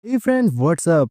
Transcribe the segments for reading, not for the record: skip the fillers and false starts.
हे friends, what's up.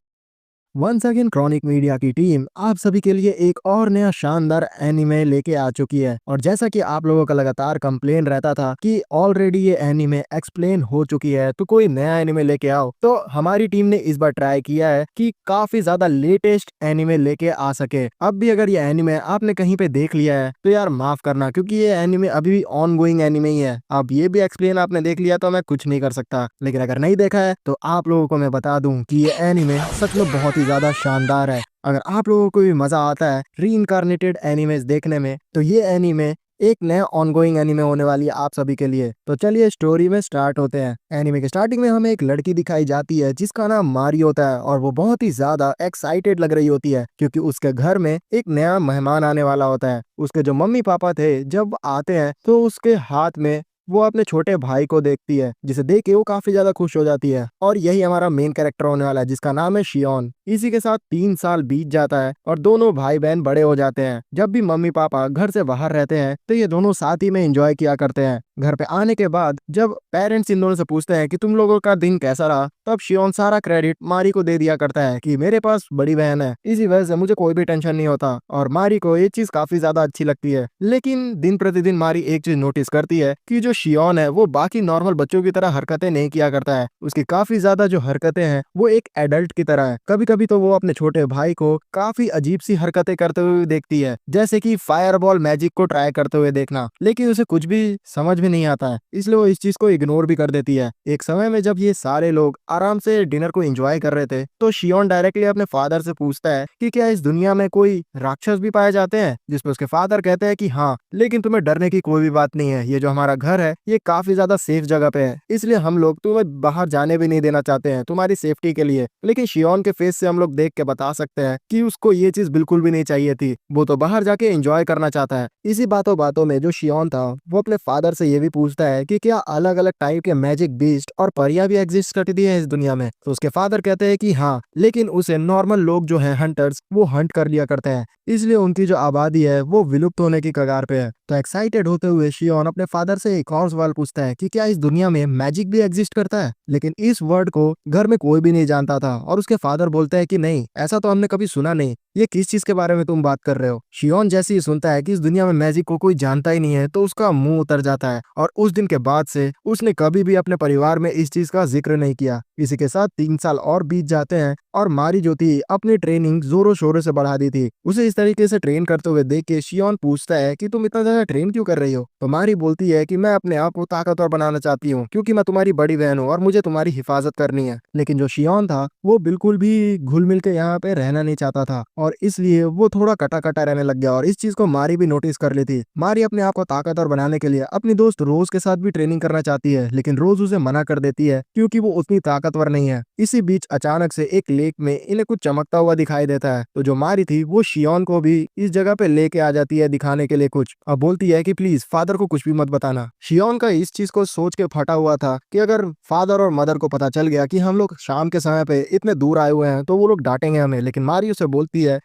Once again chronic media की team आप सभी के लिए एक और नया शानदार एनिमे लेके आ चुकी है। और जैसा कि आप लोगों का लगातार कंप्लेन रहता था कि ऑलरेडी ये एनिमे एक्सप्लेन हो चुकी है तो कोई नया एनिमे लेके आओ, तो हमारी टीम ने इस बार ट्राई किया है कि काफी ज्यादा लेटेस्ट एनिमे लेके आ सके। अब भी अगर ये एनिमे आपने कहीं पे देख लिया है तो यार माफ करना, क्योंकि ये एनिमे अभी भी ऑन गोइंग एनिमे ही है। अब ये भी एक्सप्लेन आपने देख लिया तो मैं कुछ नहीं कर सकता, लेकिन अगर नहीं देखा है तो आप लोगों को मैं बता दूं कि ये एनिमे सच में बहुत ही ज्यादा शानदार है। अगर आप लोगों को भी मजा आता है रीइंकार्नेटेड एनिमेज देखने में तो ये एनिमे एक नया ऑनगोइंग एनिमे होने वाली है आप सभी के लिए। तो चलिए स्टोरी में स्टार्ट होते हैं। एनिमे के स्टार्टिंग में हमें एक लड़की दिखाई जाती है जिसका नाम मारी होता है, और वो बहुत ही ज्यादा एक्साइटेड लग रही होती है क्योंकि उसके घर में एक नया मेहमान आने वाला होता है। उसके जो मम्मी पापा थे जब आते हैं तो उसके हाथ में वो अपने छोटे भाई को देखती है, जिसे देख के वो काफी ज्यादा खुश हो जाती है। और यही हमारा मेन कैरेक्टर होने वाला है जिसका नाम है शियोन। इसी के साथ 3 साल बीत जाता है और दोनों भाई बहन बड़े हो जाते हैं। जब भी मम्मी पापा घर से बाहर रहते हैं तो ये दोनों साथ ही में एंजॉय किया करते हैं। घर पे आने के बाद जब पेरेंट्स इन दोनों से पूछते हैं कि तुम लोगों का दिन कैसा रहा, तब शियोन सारा क्रेडिट मारी को दे दिया करता है कि मेरे पास बड़ी बहन है, इसी वजह से मुझे कोई भी टेंशन नहीं होता। और मारी को ये चीज काफी ज्यादा अच्छी लगती है। लेकिन दिन प्रतिदिन मारी एक चीज नोटिस करती है कि जो शियोन है वो बाकी नॉर्मल बच्चों की तरह हरकतें नहीं किया करता है। उसकी काफी ज्यादा जो हरकतें हैं वो एक एडल्ट की तरह है। कभी कभी तो वो अपने छोटे भाई को काफी अजीब सी हरकतें करते हुए देखती है, जैसे कि फायरबॉल मैजिक को ट्राई करते हुए देखना, लेकिन उसे कुछ भी समझ में नहीं आता है, इसलिए वो इस चीज को इग्नोर भी कर देती है। एक समय में जब ये सारे लोग आराम से डिनर को एंजॉय कर रहे थे तो शियोन डायरेक्टली अपने फादर से पूछता है कि क्या इस दुनिया में कोई राक्षस भी पाए जाते हैं, जिसपे उसके फादर कहते हैं कि हाँ, लेकिन तुम्हें डरने की कोई भी बात नहीं है। ये जो हमारा घर है ये काफी ज्यादा सेफ जगह पे है, इसलिए हम लोग तुम्हें बाहर जाने भी नहीं देना चाहते हैं तुम्हारी सेफ्टी के लिए। लेकिन शियोन के फेस से हम लोग देख के बता सकते हैं कि उसको ये चीज बिल्कुल भी नहीं चाहिए थी, वो तो बाहर जाके एंजॉय करना चाहता है। इसी बातों बातों में जो शियोन था वो अपने फादर से ये भी पूछता है कि क्या अलग अलग टाइप के मैजिक बीस्ट और परियां भी एग्जिस्ट करती है इस दुनिया में। तो उसके फादर कहते हैं कि हाँ, लेकिन उसे नॉर्मल लोग जो है हंटर्स वो हंट कर लिया करते हैं, इसलिए उनकी जो आबादी है वो विलुप्त होने की कगार पे है। तो एक्साइटेड होते हुए शियोन अपने फादर से एक और सवाल पूछता है कि क्या इस दुनिया में मैजिक भी एग्जिस्ट करता है। लेकिन इस वर्ड को घर में कोई भी नहीं जानता था, और उसके फादर बोलते हैं कि नहीं, ऐसा तो हमने कभी सुना नहीं, ये किस चीज के बारे में तुम बात कर रहे हो। शियोन जैसे ही सुनता है कि इस दुनिया में मैजिक को कोई जानता ही नहीं है तो उसका मुंह उतर जाता है, और उस दिन के बाद से उसने कभी भी अपने परिवार में इस चीज का जिक्र नहीं किया। इसी के साथ 3 साल और बीत जाते हैं और मारी जो थी अपनी ट्रेनिंग जोरों शोरों से बढ़ा दी थी। उसे इस तरीके से ट्रेन करते हुए देख के शियोन पूछता है कि तुम इतना ज्यादा ट्रेन क्यों कर रही हो। तो मारी बोलती है कि मैं अपने आप को ताकतवर बनाना चाहती हूँ, क्योंकि मैं तुम्हारी बड़ी बहन हूँ और मुझे तुम्हारी हिफाजत करनी है। लेकिन जो शियोन था वो बिल्कुल भी घुल मिल के यहाँ पे रहना नहीं चाहता था, और इसलिए वो थोड़ा कटा कटा रहने लग गया। और इस चीज को मारी भी नोटिस कर लेती। मारी अपने आप को ताकतवर बनाने के लिए अपनी दोस्त रोज के साथ भी ट्रेनिंग करना चाहती है, लेकिन रोज उसे मना कर देती है क्योंकि वो उतनी ताकतवर नहीं है। इसी बीच अचानक से एक लेक में इन्हें कुछ चमकता हुआ दिखाई देता है। तो जो मारी थी वो शियोन को भी इस जगह पे लेके आ जाती है दिखाने के लिए कुछ, और बोलती है कि प्लीज फादर को कुछ भी मत बताना। शियोन का इस चीज को सोच के फटा हुआ था कि अगर फादर और मदर को पता चल गया कि हम लोग शाम के समय पे इतने दूर आए हुए हैं तो वो लोग डांटेंगे हमें। लेकिन मारी उसे बोलती है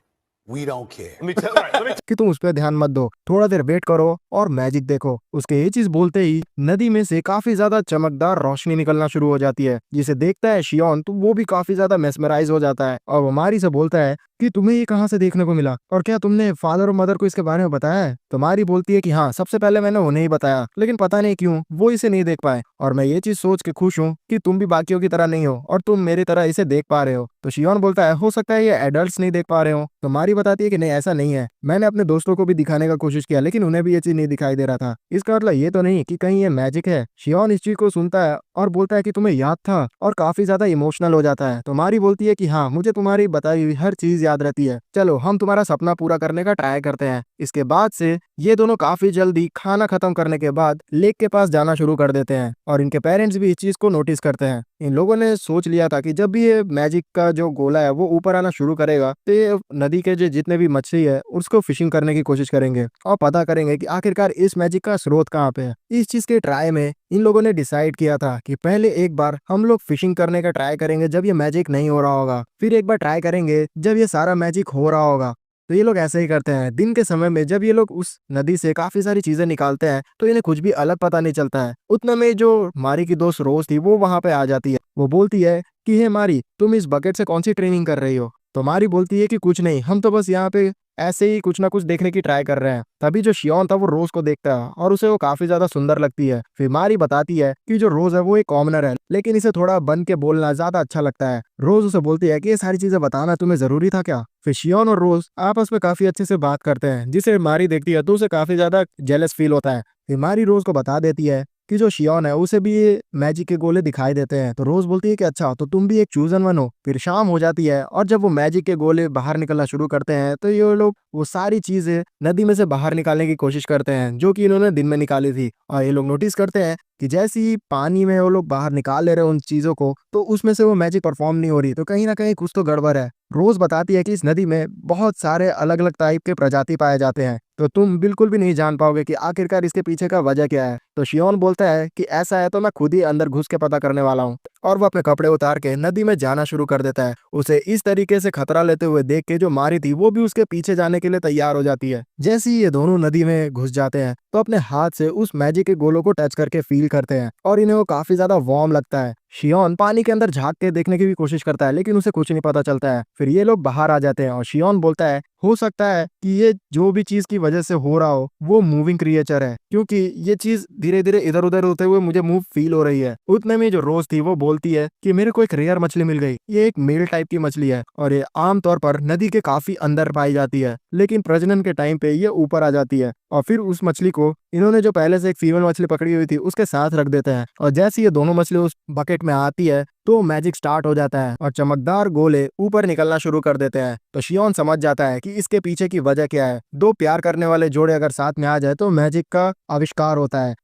We don't care. कि तुम उस पर ध्यान मत दो, थोड़ा देर वेट करो और मैजिक देखो। उसके ये चीज बोलते ही नदी में से काफी ज्यादा चमकदार रोशनी निकलना शुरू हो जाती है, जिसे देखता है शियोन तो वो भी काफी ज्यादा मेस्मराइज हो जाता है, और वो मारी से बोलता है कि तुम्हें ये कहाँ से देखने को मिला, और क्या तुमने फादर और मदर को इसके बारे में बताया है। तो मारी बोलती है कि हाँ, सबसे पहले मैंने उन्हें ही बताया, लेकिन पता नहीं क्यों वो इसे नहीं देख पाए, और मैं ये चीज सोच के खुश हूँ कि तुम भी बाकियों की तरह नहीं हो और तुम मेरी तरह इसे देख पा रहे हो। तो शियोन बोलता है हो सकता है ये एडल्ट्स नहीं देख पा रहे हो। तो मारी बताती है कि नहीं, ऐसा नहीं है, मैंने अपने दोस्तों को भी दिखाने का कोशिश किया लेकिन उन्हें भी ये चीज नहीं दिखाई दे रहा था। इसका मतलब ये तो नहीं कि कहीं ये मैजिक है। शियोन इस चीज को सुनता है और बोलता है कि तुम्हें याद था, और काफी ज्यादा इमोशनल हो जाता है। तो मारी बोलती है कि हाँ, मुझे तुम्हारी बताई हुई हर चीज याद रहती है, चलो हम तुम्हारा सपना पूरा करने का ट्राई करते हैं। इसके बाद से ये दोनों काफी जल्दी खाना खत्म करने के बाद लेक के पास जाना शुरू कर देते हैं, और इनके पेरेंट्स भी इस चीज को नोटिस करते हैं। इन लोगों ने सोच लिया था कि जब भी ये मैजिक का जो गोला है वो ऊपर आना शुरू करेगा तो ये नदी के जो जितने भी मछली है उसको फिशिंग करने की कोशिश करेंगे और पता करेंगे कि आखिरकार इस मैजिक का स्रोत कहाँ पे है। इस चीज के ट्राई में इन लोगों ने डिसाइड किया था कि पहले एक बार हम लोग फिशिंग करने का ट्राई करेंगे जब ये मैजिक नहीं हो रहा होगा, फिर एक बार ट्राई करेंगे जब ये सारा मैजिक हो रहा होगा। तो ये लोग ऐसे ही करते हैं। दिन के समय में जब ये लोग उस नदी से काफी सारी चीजें निकालते हैं तो इन्हें कुछ भी अलग पता नहीं चलता है। उतने में जो मारी की दोस्त रोज थी वो वहां पे आ जाती है। वो बोलती है कि हे मारी, तुम इस बकेट से कौन सी ट्रेनिंग कर रही हो? तो मारी बोलती है कि कुछ नहीं, हम तो बस यहाँ पे ऐसे ही कुछ ना कुछ देखने की ट्राई कर रहे हैं। तभी जो शियोन था वो रोज को देखता है और उसे वो काफी ज्यादा सुंदर लगती है। फिर मारी बताती है कि जो रोज है वो एक कॉमनर है, लेकिन इसे थोड़ा बन के बोलना ज्यादा अच्छा लगता है। रोज उसे बोलती है कि ये सारी चीजें बताना तुम्हें जरूरी था क्या? फिर शियोन और रोज आपस में काफी अच्छे से बात करते हैं, जिसे मारी देखती है तो उसे काफी ज्यादा जेलस फील होता है। फिर मारी रोज को बता देती है कि जो शियोन है उसे भी ये मैजिक के गोले दिखाई देते हैं। तो रोज बोलती है कि अच्छा, तो तुम भी एक चूजन वन हो। फिर शाम हो जाती है और जब वो मैजिक के गोले बाहर निकलना शुरू करते हैं तो ये लोग वो सारी चीजें नदी में से बाहर निकालने की कोशिश करते हैं जो कि इन्होंने दिन में निकाली थी। और ये लोग नोटिस करते हैं कि जैसे ही पानी में वो लोग बाहर निकाल ले रहे हैं उन चीजों को, तो उसमें से वो मैजिक परफॉर्म नहीं हो रही। तो कहीं ना कहीं कुछ तो गड़बड़ है। रोज बताती है कि इस नदी में बहुत सारे अलग अलग टाइप के प्रजाति पाए जाते हैं, तो तुम बिल्कुल भी नहीं जान पाओगे कि आखिरकार इसके पीछे का वजह क्या है। तो शियोन बोलता है कि ऐसा है तो मैं खुद ही अंदर घुस के पता करने वाला हूँ। और वो अपने कपड़े उतार के नदी में जाना शुरू कर देता है। उसे इस तरीके से खतरा लेते हुए देख के जो मारी थी वो भी उसके पीछे जाने के लिए तैयार हो जाती है। जैसे ही ये दोनों नदी में घुस जाते हैं तो अपने हाथ से उस मैजिक के गोलों को टच करके फील करते हैं और इन्हें वो काफी ज्यादा वार्म लगता है। शियोन पानी के अंदर झांक के देखने की भी कोशिश करता है, लेकिन उसे कुछ नहीं पता चलता है। फिर ये लोग बाहर आ जाते हैं और शियोन बोलता है हो सकता है कि ये जो भी चीज की वजह से हो रहा हो वो मूविंग क्रिएचर है, क्योंकि ये चीज धीरे धीरे इधर उधर होते हुए मुझे मूव फील हो रही है। उतने में जो रोज थी वो बोलती है कि मेरे को एक रेयर मछली मिल गई। ये एक मेल टाइप की मछली है और ये आमतौर पर नदी के काफी अंदर पाई जाती है, लेकिन प्रजनन के टाइम पे ये ऊपर आ जाती है। और फिर उस मछली को इन्होंने जो पहले से एक फीमेल मछली पकड़ी हुई थी उसके साथ रख देते हैं। और जैसे ये दोनों मछली उस बकेट में आती है तो मैजिक स्टार्ट हो जाता है और चमकदार गोले ऊपर निकलना शुरू कर देते हैं। तो शियोन समझ जाता है कि इसके पीछे की वजह क्या है। दो प्यार करने वाले जोड़े अगर साथ में आ जाए तो मैजिक का आविष्कार होता है।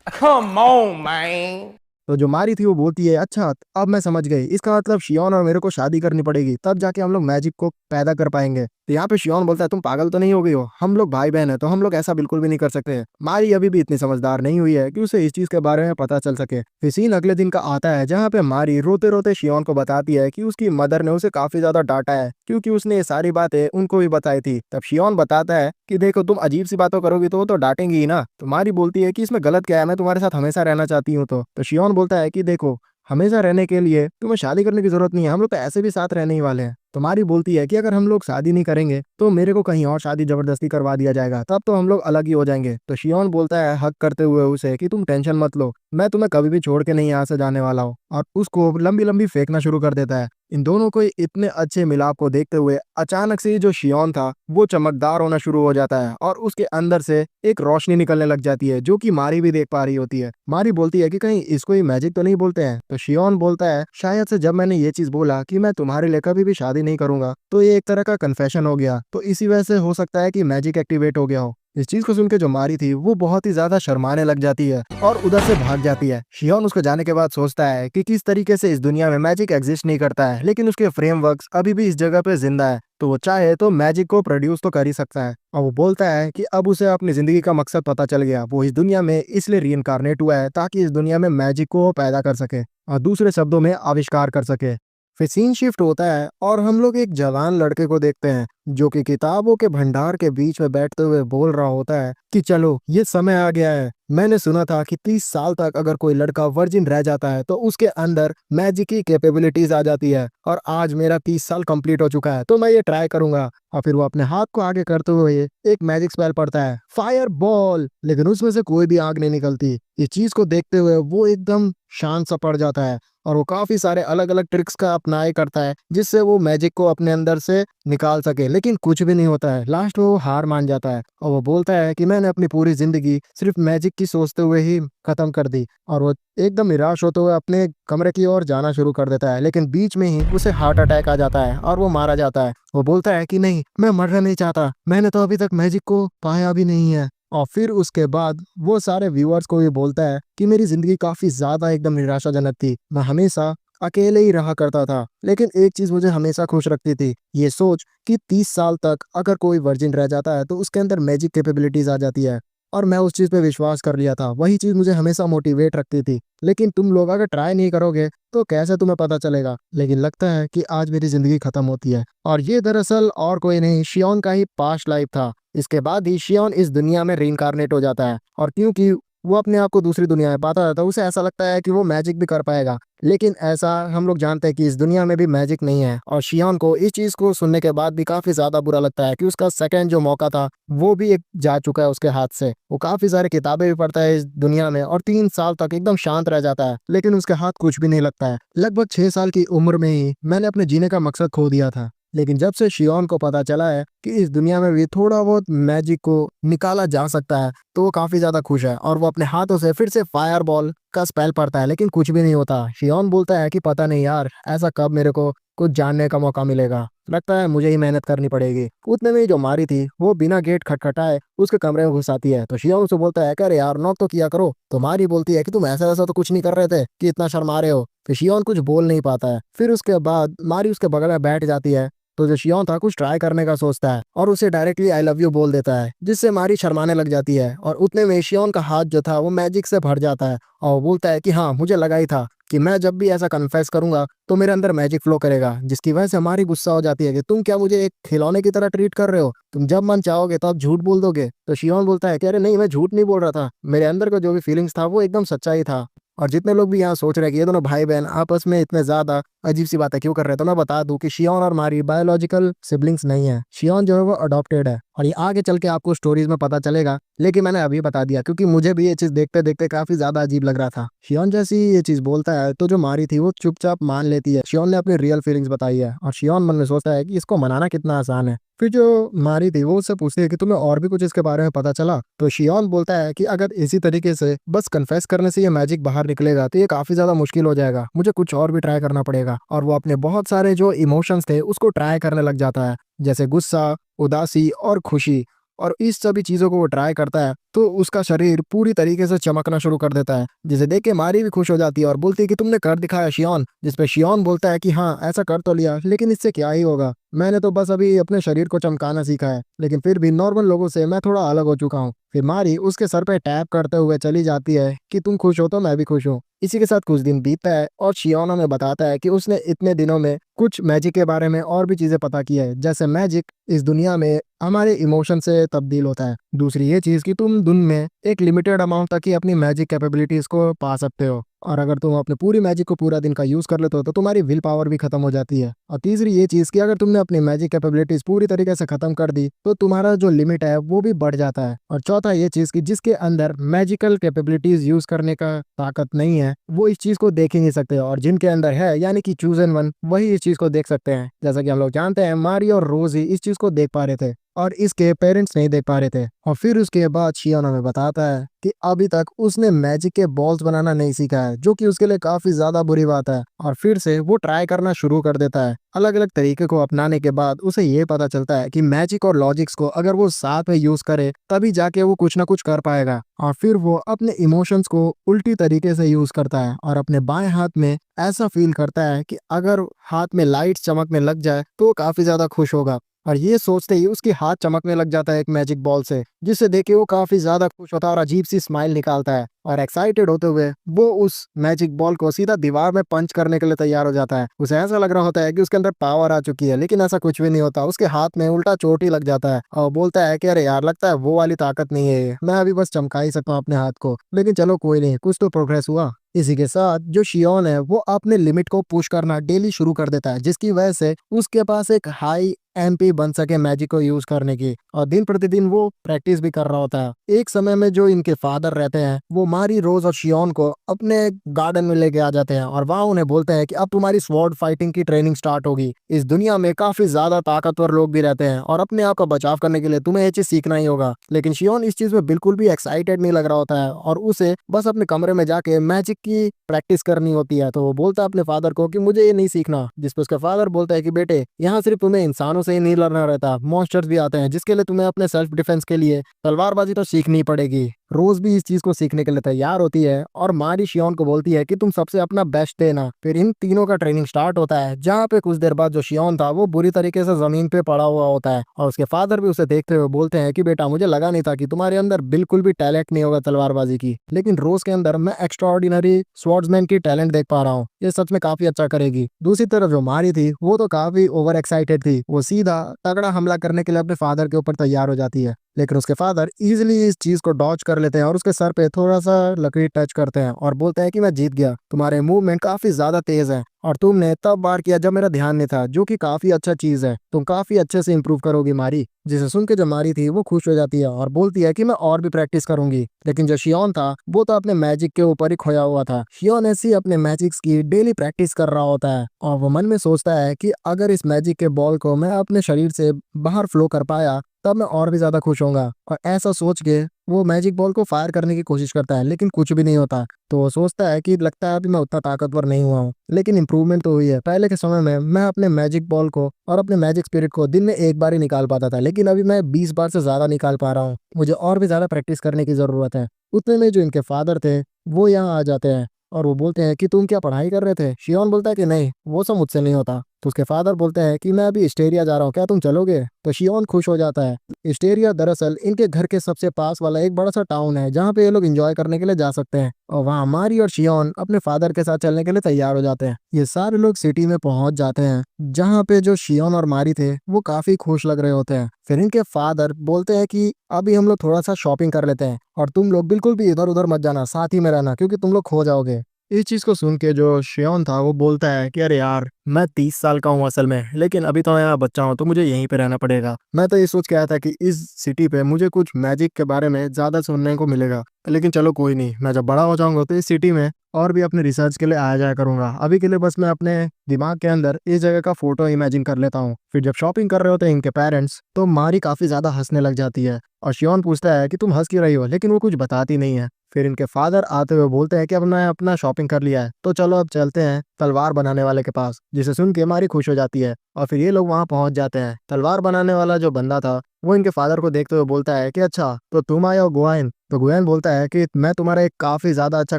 Come on, man. तो जो मारी थी वो बोलती है अच्छा, अब मैं समझ गई, इसका मतलब शियोन और मेरे को शादी करनी पड़ेगी, तब जाके हम लोग मैजिक को पैदा कर पाएंगे। तो यहाँ पे शियोन बोलता है तुम पागल तो नहीं हो गई हो, हम लोग भाई बहन है तो हम लोग ऐसा बिल्कुल भी नहीं कर सकते। मारी अभी भी इतनी समझदार नहीं हुई है कि उसे इस चीज के बारे में पता चल सके। फिर सीन अगले दिन का आता है जहाँ पे मारी रोते रोते शियोन को बताती है कि उसकी मदर ने उसे काफी ज्यादा डांटा है क्योंकि उसने ये सारी बातें उनको भी बताई थी। तब शियोन बताता है कि देखो तुम अजीब सी बातों करोगी तो वो तो डांटेंगी ही ना। तो मारी बोलती है कि इसमें गलत क्या है, मैं तुम्हारे साथ हमेशा रहना चाहती हूँ। तो शियोन बोलता है कि देखो, हमेशा रहने के लिए तुम्हें शादी करने की जरूरत नहीं है, हम लोग तो ऐसे भी साथ रहने ही वाले हैं। तो मारी बोलती है कि अगर हम लोग शादी नहीं करेंगे तो मेरे को कहीं और शादी जबरदस्ती करवा दिया जाएगा, तब तो हम लोग अलग ही हो जाएंगे। तो शियोन बोलता है हक करते हुए उसे कि तुम टेंशन मत लो, मैं तुम्हें कभी भी छोड़ के नहीं यहाँ से जाने वाला हूँ। और उसको लंबी लंबी फेंकना शुरू कर देता है। इन दोनों को इतने अच्छे मिलाप को देखते हुए अचानक से जो शियोन था वो चमकदार होना शुरू हो जाता है और उसके अंदर से एक रोशनी निकलने लग जाती है जो कि मारी भी देख पा रही होती है। मारी बोलती है कि कहीं इसको ही मैजिक तो नहीं बोलते हैं। तो शियोन बोलता है शायद से जब मैंने ये चीज बोला कि मैं तुम्हारे लिए कभी भी शादी नहीं करूंगा तो ये एक तरह का कन्फेशन हो गया, तो इसी वजह से हो सकता है कि मैजिक एक्टिवेट हो गया हो। इस चीज को सुन के जो मारी थी वो बहुत ही ज्यादा शर्माने लग जाती है और उधर से भाग जाती है। शियोन उसको जाने के बाद सोचता है कि किस तरीके से इस दुनिया में मैजिक एग्जिस्ट नहीं करता है, लेकिन उसके फ्रेमवर्क्स अभी भी इस जगह पे जिंदा है, तो वो चाहे तो मैजिक को प्रोड्यूस तो कर ही सकता है। और वो बोलता है कि अब उसे अपनी जिंदगी का मकसद पता चल गया, वो इस दुनिया में इसलिए रीइंकारनेट हुआ है ताकि इस दुनिया में मैजिक को पैदा कर सके और दूसरे शब्दों में आविष्कार कर सके। फिर सीन शिफ्ट होता है और हम लोग एक जवान लड़के को देखते हैं जो कि किताबों के भंडार के बीच में बैठते हुए बोल रहा होता है कि चलो ये समय आ गया है। मैंने सुना था कि 30 साल तक अगर कोई लड़का वर्जिन रह जाता है तो उसके अंदर मैजिक की कैपेबिलिटीज आ जाती है, और आज मेरा 30 साल कंप्लीट हो चुका है तो मैं ये ट्राई करूंगा। और फिर वो अपने हाथ को आगे करते हुए एक मैजिक स्पेल पढ़ता है, फायर बॉल, लेकिन उसमें से कोई भी आग नहीं निकलती। इस चीज को देखते हुए वो एकदम शांत सा पड़ जाता है और वो काफी सारे अलग अलग ट्रिक्स का अपनाए करता है जिससे वो मैजिक को अपने अंदर से निकाल सके, लेकिन कुछ भी नहीं होता है। लास्ट में वो हार मान जाता है और वो बोलता है कि मैंने अपनी पूरी जिंदगी सिर्फ मैजिक की सोचते हुए ही खत्म कर दी। और वो एकदम निराश होते हुए अपने कमरे की ओर जाना शुरू कर देता है, लेकिन बीच में ही उसे हार्ट अटैक आ जाता है और वो मारा जाता है। वो बोलता है कि नहीं, मैं मरना नहीं चाहता, मैंने तो अभी तक मैजिक को पाया भी नहीं है। और फिर उसके बाद वो सारे व्यूअर्स को ये बोलता है कि मेरी जिंदगी काफी ज्यादा एकदम निराशाजनक थी, मैं हमेशा अकेले ही रहा करता था, लेकिन एक चीज मुझे हमेशा खुश रखती थी, ये सोच कि 30 साल तक अगर कोई वर्जिन रह जाता है तो उसके अंदर मैजिक कैपेबिलिटीज आ जाती है। और मैं उस चीज़ पे विश्वास कर लिया था। वही चीज़ मुझे हमेशा मोटिवेट रखती थी। लेकिन तुम लोग अगर ट्राई नहीं करोगे तो कैसे तुम्हें पता चलेगा। लेकिन लगता है कि आज मेरी ज़िंदगी ख़त्म होती है और ये दरअसल और कोई नहीं, शियोन का ही पास्ट लाइफ था। इसके बाद ही शियोन इस दुनिया में रीइंकार्नेट हो जाता है और क्योंकि वो अपने आप को दूसरी दुनिया में पाता है तो उसे ऐसा लगता है कि वो मैजिक भी कर पाएगा। लेकिन ऐसा हम लोग जानते हैं कि इस दुनिया में भी मैजिक नहीं है और शियोन को इस चीज़ को सुनने के बाद भी काफ़ी ज़्यादा बुरा लगता है कि उसका सेकंड जो मौका था वो भी एक जा चुका है उसके हाथ से। वो काफ़ी सारी किताबें भी पढ़ता है इस दुनिया में और 3 साल तक एकदम शांत रह जाता है, लेकिन उसके हाथ कुछ भी नहीं लगता है। लगभग 6 साल की उम्र में ही मैंने अपने जीने का मकसद खो दिया था। लेकिन जब से शियोन को पता चला है कि इस दुनिया में भी थोड़ा बहुत मैजिक को निकाला जा सकता है तो वो काफ़ी ज़्यादा खुश है और वो अपने हाथों से फिर से फायर बॉल का स्पेल पढ़ता है, लेकिन कुछ भी नहीं होता। शियोन बोलता है कि पता नहीं यार, ऐसा कब मेरे को कुछ जानने का मौका मिलेगा, लगता है मुझे ही मेहनत करनी पड़ेगी। उतने में ही जो मारी थी वो बिना गेट खटखटाए उसके कमरे में घुस आती है तो शियोन उसे बोलता है, अरे यार नॉक तो किया करो। तो मारी बोलती है कि तुम ऐसा ऐसा तो कुछ नहीं कर रहे थे कि इतना शर्मा रहे हो। फिर शियोन कुछ बोल नहीं पाता है। फिर उसके बाद मारी उसके बगल में बैठ जाती है तो जो शियोन था कुछ ट्राई करने का सोचता है और उसे डायरेक्टली आई लव यू बोल देता है, जिससे मारी शर्माने लग जाती है और उतने में शियोन का हाथ जो था वो मैजिक से भर जाता है और वो बोलता है कि हाँ, मुझे लगा ही था कि मैं जब भी ऐसा कन्फेस करूंगा तो मेरे अंदर मैजिक फ्लो करेगा। जिसकी वजह से हमारी गुस्सा हो जाती है कि तुम क्या मुझे एक खिलौने की तरह ट्रीट कर रहे हो, तुम जब मन चाहोगे तो आप झूठ बोल दोगे। तो शियोन बोलता है कि अरे नहीं, मैं झूठ नहीं बोल रहा था, मेरे अंदर का जो भी फीलिंग्स था वो एकदम सच्चा ही था। और जितने लोग भी यहाँ सोच रहे हैं कि ये दोनों भाई बहन आपस में इतने ज्यादा अजीब सी बातें क्यों कर रहे हैं, तो मैं बता दूं कि शियोन और मारी बायोलॉजिकल सिबलिंग्स नहीं है। शियोन जो है वो अडॉप्टेड है और ये आगे चल के आपको स्टोरीज में पता चलेगा, लेकिन मैंने अभी बता दिया क्योंकि मुझे भी ये चीज देखते देखते काफी ज्यादा अजीब लग रहा था। शियोन जैसी ये चीज बोलता है तो जो मारी थी वो चुपचाप मान लेती है। शियोन ने अपनी रियल फीलिंग्स बताई है और शियोन मन में सोचता है कि इसको मनाना कितना आसान है। फिर जो मारी थी वो उससे पूछती है कि तुम्हें और भी कुछ इसके बारे में पता चला। तो शियोन बोलता है कि अगर इसी तरीके से बस कन्फेस करने से ये मैजिक बाहर निकलेगा तो ये काफी ज्यादा मुश्किल हो जाएगा, मुझे कुछ और भी ट्राई करना पड़ेगा। और वो अपने बहुत सारे जो इमोशंस थे उसको ट्राई करने लग जाता है, जैसे गुस्सा, उदासी और खुशी। और इस सभी चीजों को वो ट्राई करता है तो उसका शरीर पूरी तरीके से चमकना शुरू कर देता है, जिसे देख के मारी भी खुश हो जाती है और बोलती है कि तुमने कर दिखाया शियोन। जिसपे शियोन बोलता है कि हाँ, ऐसा कर तो लिया, लेकिन इससे क्या ही होगा, मैंने तो बस अभी अपने शरीर को चमकाना सीखा है, लेकिन फिर भी नॉर्मल लोगों से मैं थोड़ा अलग हो चुका हूँ। फिर मारी उसके सर पे टैप करते हुए चली जाती है कि तुम खुश हो तो मैं भी खुश हूँ। इसी के साथ कुछ दिन बीतता है और शियोन हमें बताता है कि उसने इतने दिनों में कुछ मैजिक के बारे में और भी चीजें पता की है, जैसे मैजिक इस दुनिया में हमारे इमोशन से तब्दील होता है। दूसरी ये चीज कि तुम दिन में एक लिमिटेड अमाउंट तक ही अपनी मैजिक कैपेबिलिटीज को पा सकते हो और अगर तुम अपने पूरी मैजिक को पूरा दिन का यूज कर लेते हो तो तुम्हारी विल पावर भी खत्म हो जाती है। और तीसरी ये चीज कि अगर तुमने अपनी मैजिक कैपेबिलिटीज पूरी तरीके से खत्म कर दी तो तुम्हारा जो लिमिट है वो भी बढ़ जाता है। और चौथा ये चीज कि जिसके अंदर मैजिकल कैपेबिलिटीज यूज करने का ताकत नहीं है वो इस चीज को देख ही नहीं सकते, और जिनके अंदर है यानी कि चूजन वन वही इस चीज को देख सकते हैं। जैसा कि हम लोग जानते हैं मारी और रोज ही इस चीज को देख पा रहे थे और इसके पेरेंट्स नहीं देख पा रहे थे। और फिर उसके बाद शियोन हमें बताता है कि अभी तक उसने मैजिक के बॉल्स बनाना नहीं सीखा है, जो कि उसके लिए काफी ज्यादा बुरी बात है। और फिर से वो ट्राई करना शुरू कर देता है। अलग अलग तरीके को अपनाने के बाद उसे ये पता चलता है कि मैजिक और लॉजिक्स को अगर वो साथ में यूज करे तभी जाके वो कुछ ना कुछ कर पाएगा। और फिर वो अपने इमोशंस को उल्टी तरीके से यूज करता है और अपने बाएं हाथ में ऐसा फील करता है कि अगर हाथ में लाइट चमकने लग जाए तो वो काफी ज्यादा खुश होगा। और ये सोचते ही उसकी हाथ चमकने लग जाता है एक मैजिक बॉल से, जिसे देख के वो काफी ज्यादा खुश होता है और अजीब सी स्माइल निकालता है और एक्साइटेड होते हुए वो उस मैजिक बॉल को सीधा दीवार में पंच करने के लिए तैयार हो जाता है। उसे ऐसा लग रहा होता है कि उसके अंदर पावर आ चुकी है, लेकिन ऐसा कुछ भी नहीं होता। उसके हाथ में उल्टा चोट ही लग जाता है और बोलता है कि अरे यार, लगता है वो वाली ताकत नहीं है, मैं अभी बस चमका ही सकता हूँ अपने हाथ को, लेकिन चलो कोई नहीं, कुछ तो प्रोग्रेस हुआ। इसी के साथ जो शियोन है वो अपने लिमिट को पुश करना डेली शुरू कर देता है, जिसकी वजह से उसके पास एक हाई एमपी बन सके मैजिक को यूज करने की, और दिन प्रतिदिन वो प्रैक्टिस भी कर रहा होता है। एक समय में जो इनके फादर रहते हैं वो मारी, रोज और शियोन को अपने गार्डन में लेके आ जाते हैं और वहाँ उन्हें बोलते हैं कि अब तुम्हारी स्वॉर्ड फाइटिंग की ट्रेनिंग स्टार्ट होगी। इस दुनिया में काफी ज्यादा ताकतवर लोग भी रहते हैं और अपने आप का बचाव करने के लिए तुम्हें ये चीज सीखना ही होगा। लेकिन शियोन इस चीज में बिल्कुल भी एक्साइटेड नहीं लग रहा होता है और उसे बस अपने कमरे में जाके मैजिक की प्रैक्टिस करनी होती है। तो वो बोलता है अपने फादर को कि मुझे ये नहीं सीखना, जिसपे उसका फादर बोलता है कि बेटे, यहाँ सिर्फ तुम्हें इंसानों से ही नहीं लड़ना रहता, मॉन्स्टर्स भी आते हैं जिसके लिए तुम्हें अपने सेल्फ डिफेंस के लिए तलवारबाजी तो सीखनी पड़ेगी। रोज भी इस चीज को सीखने के लिए तैयार होती है और मारी शियोन को बोलती है कि तुम सबसे अपना बेस्ट देना। फिर इन तीनों का ट्रेनिंग स्टार्ट होता है, जहाँ पे कुछ देर बाद जो शियोन था वो बुरी तरीके से जमीन पे पड़ा हुआ होता है और उसके फादर भी उसे देखते हुए बोलते हैं कि बेटा, मुझे लगा नहीं था कि तुम्हारे अंदर बिल्कुल भी टैलेंट नहीं होगा तलवारबाजी की, लेकिन रोज के अंदर मैं एक्स्ट्राऑर्डिनरी स्वॉर्ड्समैन की टैलेंट देख पा रहा हूँ, ये सच में काफी अच्छा करेगी। दूसरी तरफ जो मारी थी वो तो काफी ओवर एक्साइटेड थी, वो सीधा तगड़ा हमला करने के लिए अपने फादर के ऊपर तैयार हो जाती है, लेकिन उसके फादर इजीली इस चीज को डॉज कर लेते हैं और उसके सर पे थोड़ा सा लकड़ी टच करते हैं और बोलते हैं कि मैं जीत गया, तुम्हारे मूवमेंट काफी ज्यादा तेज है और तुमने तब वार किया जब मेरा ध्यान नहीं था, जो कि काफी अच्छा चीज है, तुम काफी अच्छे से इंप्रूव करोगी मारी। जिसे सुन के जो मारी थी वो खुश हो जाती है और बोलती है कि मैं और भी प्रैक्टिस करूंगी। लेकिन जो शियोन था वो तो अपने मैजिक के ऊपर ही खोया हुआ था। शियोन ऐसी अपने मैजिक्स की डेली प्रैक्टिस कर रहा होता है और वो मन में सोचता है कि अगर इस मैजिक के बॉल को मैं अपने शरीर से बाहर फ्लो कर पाया तब मैं और भी ज्यादा खुश होऊंगा। और ऐसा सोच के वो मैजिक बॉल को फायर करने की कोशिश करता है, लेकिन कुछ भी नहीं होता। तो वो सोचता है कि लगता है अभी मैं उतना ताकतवर नहीं हुआ हूँ, लेकिन इंप्रूवमेंट तो हुई है। पहले के समय में मैं अपने मैजिक बॉल को और अपने मैजिक स्पिरिट को दिन में एक बार ही निकाल पाता था, लेकिन अभी मैं 20 बार से ज्यादा निकाल पा रहा हूँ, मुझे और भी ज्यादा प्रैक्टिस करने की जरूरत है। उतने में जो इनके फादर थे वो यहाँ आ जाते हैं और वो बोलते हैं कि तुम क्या पढ़ाई कर रहे थे? शियोन बोलता है कि नहीं, वो सब मुझसे नहीं होता। तो उसके फादर बोलते हैं कि मैं अभी स्टेरिया जा रहा हूँ, क्या तुम चलोगे? तो शियोन खुश हो जाता है। स्टेरिया दरअसल इनके घर के सबसे पास वाला एक बड़ा सा टाउन है, जहाँ पे ये लोग एंजॉय करने के लिए जा सकते हैं और वहाँ मारी और शियोन अपने फादर के साथ चलने के लिए तैयार हो जाते हैं। ये सारे लोग सिटी में पहुंच जाते हैं, जहाँ पे जो शियोन और मारी थे वो काफी खुश लग रहे होते हैं। फिर इनके फादर बोलते हैं कि अभी हम लोग थोड़ा सा शॉपिंग कर लेते हैं और तुम लोग बिल्कुल भी इधर उधर मत जाना, साथ ही में रहना, क्योंकि तुम लोग खो जाओगे। इस चीज को सुन के जो शियोन था वो बोलता है कि अरे यार, मैं 30 साल का हूँ असल में, लेकिन अभी तो मैं यहाँ बच्चा हूँ तो मुझे यहीं पे रहना पड़ेगा। मैं तो ये सोच के आया था कि इस सिटी पे मुझे कुछ मैजिक के बारे में ज्यादा सुनने को मिलेगा, लेकिन चलो कोई नहीं, मैं जब बड़ा हो जाऊंगा तो इस सिटी में और भी अपने रिसर्च के लिए आया जाया करूंगा। अभी के लिए बस मैं अपने दिमाग के अंदर इस जगह का फोटो इमेजिन कर लेता हूँ। फिर जब शॉपिंग कर रहे होते हैं इनके पेरेंट्स, तो मारी काफी ज्यादा हंसने लग जाती है और शियोन पूछता है कि तुम हंस क्यों रही हो, लेकिन वो कुछ बताती नहीं है। फिर इनके फादर आते हुए बोलते हैं कि अब मैं अपना शॉपिंग कर लिया है, तो चलो अब चलते हैं तलवार बनाने वाले के पास। जिसे सुन के मारी खुश हो जाती है और फिर ये लोग वहां पहुंच जाते हैं। तलवार बनाने वाला जो बंदा था वो इनके फादर को देखते हुए बोलता है कि अच्छा, तो तुम आए हो गुआइन? तो गुआइन बोलता है कि मैं तुम्हारा एक काफी ज्यादा अच्छा